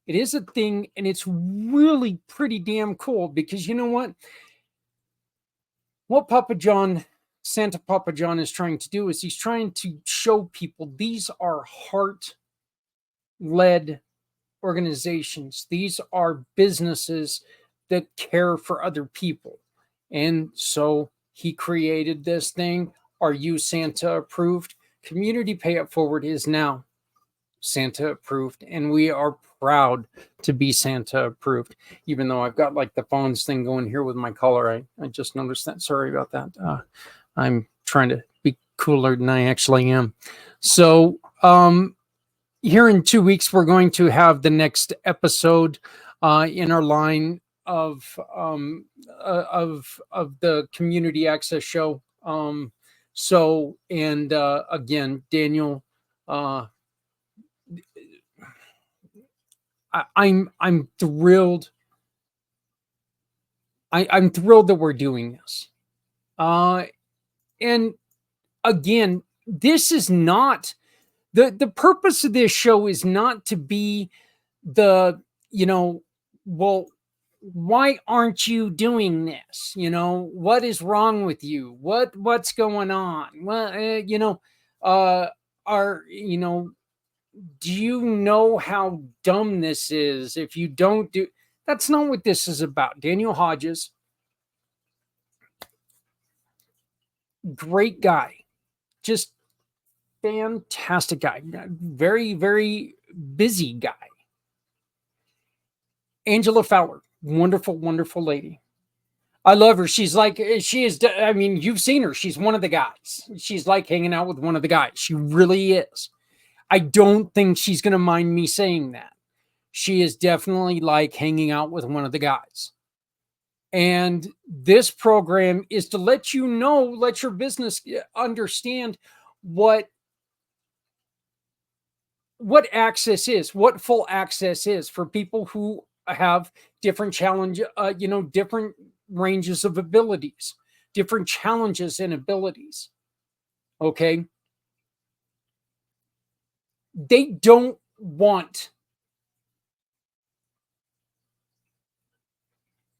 It is a thing, and it's really pretty damn cool, because you know what? What Santa Papa John is trying to do is he's trying to show people these are heart-led organizations. These are businesses that care for other people. And so he created this thing. Are you Santa approved? Community Pay It Forward is now Santa approved, and we are proud to be Santa approved, even though I've got like the phones thing going here with my collar. I just noticed that. Sorry about that. I'm trying to be cooler than I actually am. So here in 2 weeks, we're going to have the next episode in our line of the community access show. Again, Daniel, I'm thrilled. I'm thrilled that we're doing this. And again, this is not the purpose of this show is not to be the well, why aren't you doing this? You know, what is wrong with you? What's going on? Well, do you know how dumb this is? If you don't do, that's not what this is about. Daniel Hodges, great guy, just fantastic guy, very, very busy guy. Angela Fowler, wonderful, wonderful lady. I love her. She is, I mean, you've seen her. She's one of the guys. She's like hanging out with one of the guys. She really is. I don't think she's going to mind me saying that. She is definitely like hanging out with one of the guys. And this program is to let you know, let your business understand what access is, what full access is for people who have different different ranges of abilities, different challenges and abilities. Okay. They don't want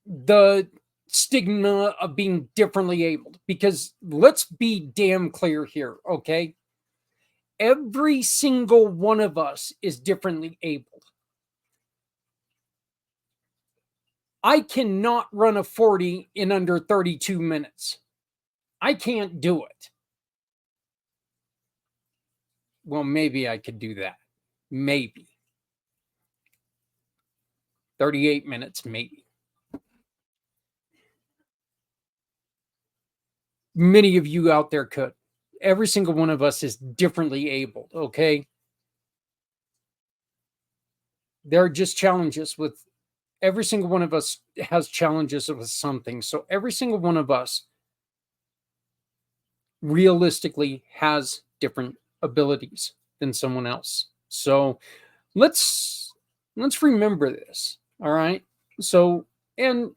the stigma of being differently abled, because let's be damn clear here. Okay. Every single one of us is differently abled. I cannot run a 40 in under 32 minutes. I can't do it. Well, maybe I could do that. Maybe. 38 minutes, maybe. Many of you out there could. Every single one of us is differently abled, okay? There are just challenges with every single one of us has challenges with something. So every single one of us realistically has different abilities than someone else. So let's remember this. All right. So, and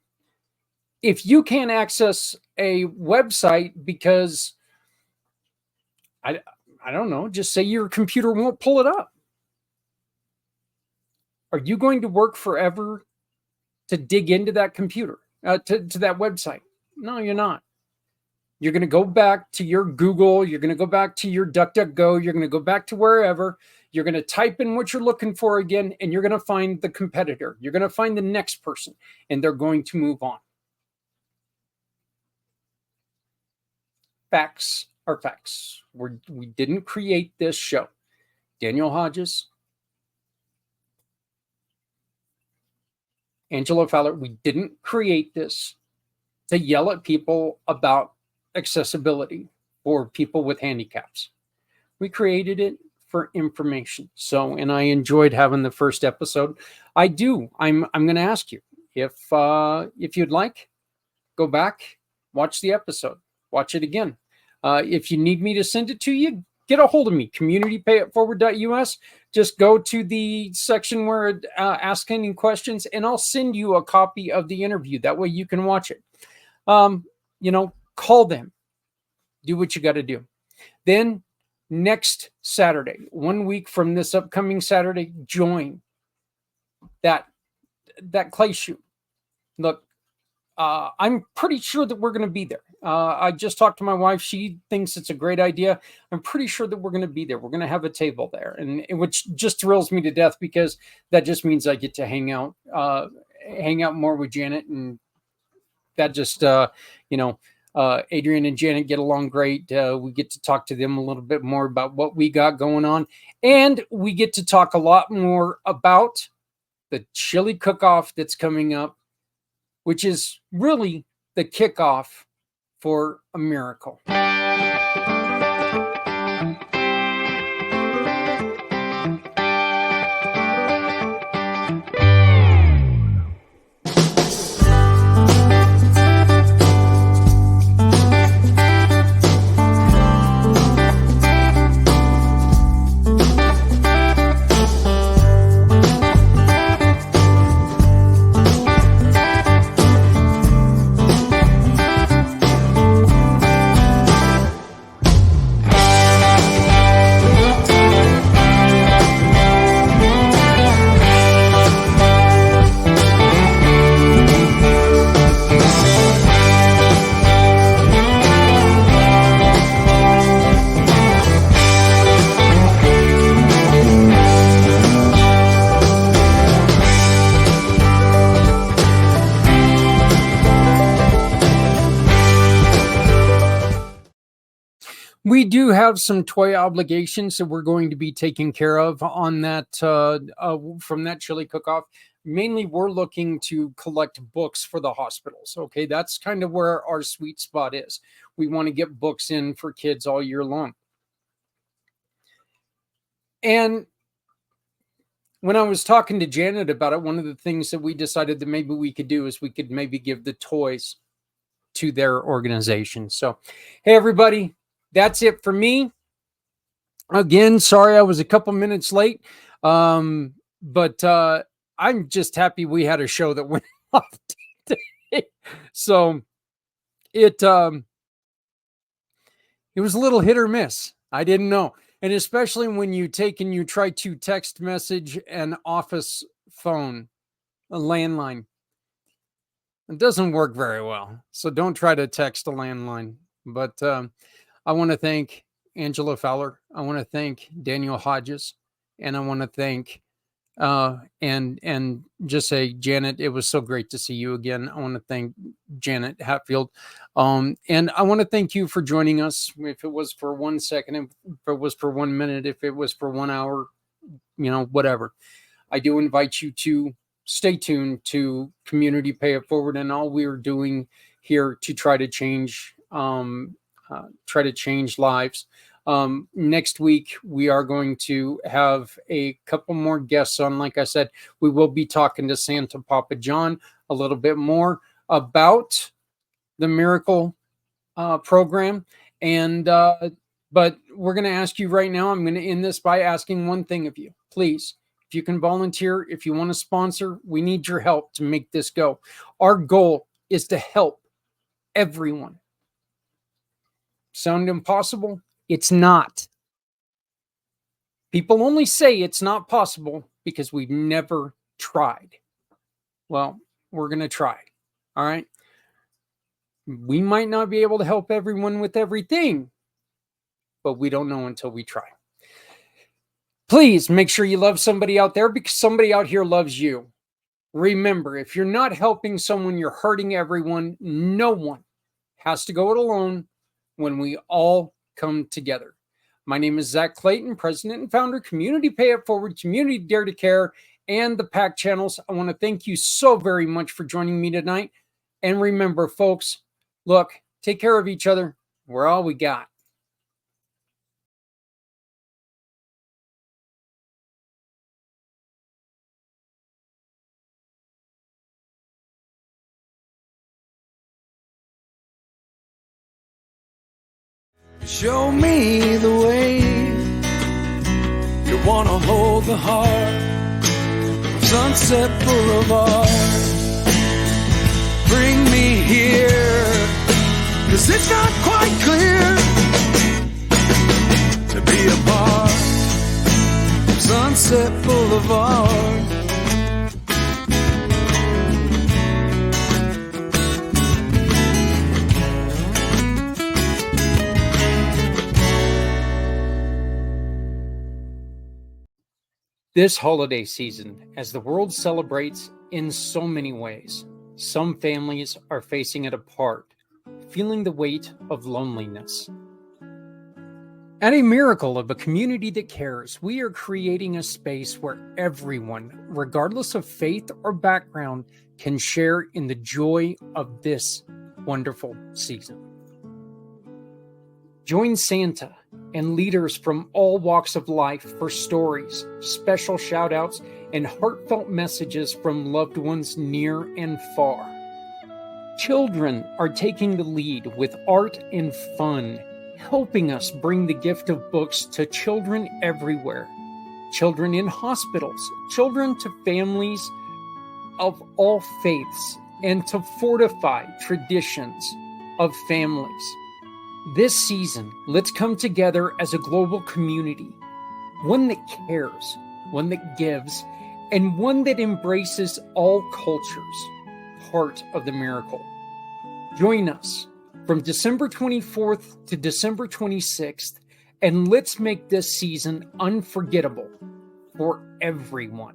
if you can't access a website because I don't know, just say your computer won't pull it up. Are you going to work forever to dig into that computer, to that website? No, you're not. You're going to go back to your Google. You're going to go back to your DuckDuckGo. You're going to go back to wherever. You're going to type in what you're looking for again, and you're going to find the competitor. You're going to find the next person, and they're going to move on. Facts are facts. We didn't create this show. Daniel Hodges, Angela Fowler, we didn't create this to yell at people about accessibility for people with handicaps. We created it for information. So, and I enjoyed having the first episode. I'm going to ask you if you'd like, go back, watch the episode, watch it again. If you need me to send it to you, get a hold of me, communitypayitforward.us. Just go to the section where it asks any questions, and I'll send you a copy of the interview. That way you can watch it. Call them. Do what you got to do. Then next Saturday, 1 week from this upcoming Saturday, join that clay shoot. Look, I'm pretty sure that we're going to be there. I just talked to my wife. She thinks it's a great idea. I'm pretty sure that we're going to be there. We're going to have a table there, and which just thrills me to death, because that just means I get to hang out more with Janet, and that just, Adrian and Janet get along great. We get to talk to them a little bit more about what we got going on, and we get to talk a lot more about the chili cook-off that's coming up, which is really the kickoff for a miracle. we do have some toy obligations that we're going to be taking care of on that from that chili cook-off. Mainly, we're looking to collect books for the hospitals. Okay, that's kind of where our sweet spot is. We want to get books in for kids all year long. And when I was talking to Janet about it, one of the things that we decided that maybe we could do is we could maybe give the toys to their organization. So, hey, everybody, that's it for me. Again, sorry I was a couple minutes late, but I'm just happy we had a show that went off today. So it was a little hit or miss. I didn't know. And especially when you take and you try to text message an office phone, a landline, it doesn't work very well. So don't try to text a landline. But I want to thank Angela Fowler. I want to thank Daniel Hodges. And I want to thank and just say, Janet, it was so great to see you again. I want to thank Janet Hatfield. And I want to thank you for joining us. If it was for 1 second, if it was for 1 minute, if it was for 1 hour, whatever. I do invite you to stay tuned to Community Pay It Forward and all we're doing here to try to change lives. Next week, we are going to have a couple more guests on. Like I said, we will be talking to Santa Papa John a little bit more about the Miracle program. And but we're going to ask you right now, I'm going to end this by asking one thing of you. Please, if you can volunteer, if you want to sponsor, we need your help to make this go. Our goal is to help everyone. Sound impossible? It's not. People only say it's not possible because we've never tried. Well, we're going to try. All right. We might not be able to help everyone with everything, but we don't know until we try. Please make sure you love somebody out there because somebody out here loves you. Remember, if you're not helping someone, you're hurting everyone. No one has to go it alone when we all come together. My name is Zach Clayton, president and founder, Community Pay It Forward, Community Dare to Care, and the PAC channels. I want to thank you so very much for joining me tonight. And remember, folks, look, take care of each other. We're all we got. Show me the way. You wanna hold the heart of Sunset Boulevard. Bring me here, 'cause it's not quite clear to be a part of Sunset Boulevard. This holiday season, as the world celebrates in so many ways, some families are facing it apart, feeling the weight of loneliness. At a miracle of a community that cares, we are creating a space where everyone, regardless of faith or background, can share in the joy of this wonderful season. Join Santa and leaders from all walks of life for stories, special shout-outs, and heartfelt messages from loved ones near and far. Children are taking the lead with art and fun, helping us bring the gift of books to children everywhere. Children in hospitals, children to families of all faiths, and to fortify traditions of families. This season, let's come together as a global community, one that cares, one that gives, and one that embraces all cultures, part of the miracle. Join us from December 24th to December 26th, and let's make this season unforgettable for everyone.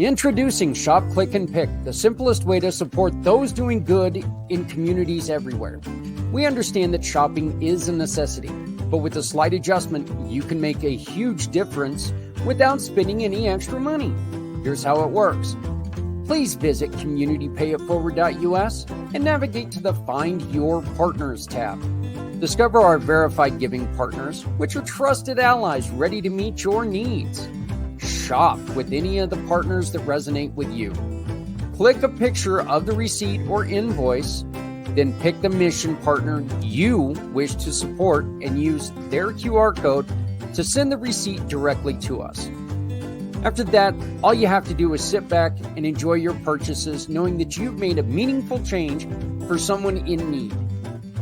Introducing Shop, Click, and Pick, the simplest way to support those doing good in communities everywhere. We understand that shopping is a necessity, but with a slight adjustment, you can make a huge difference without spending any extra money. Here's how it works. Please visit communitypayitforward.us and navigate to the Find Your Partners tab. Discover our verified giving partners, which are trusted allies ready to meet your needs. Shop with any of the partners that resonate with you. Click a picture of the receipt or invoice, then pick the mission partner you wish to support and use their QR code to send the receipt directly to us. After that, all you have to do is sit back and enjoy your purchases, knowing that you've made a meaningful change for someone in need.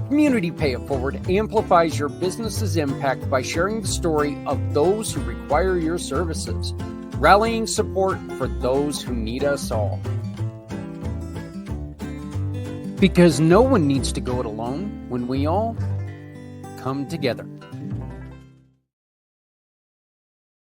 Community Pay It Forward amplifies your business's impact by sharing the story of those who require your services, rallying support for those who need us all. Because no one needs to go it alone when we all come together.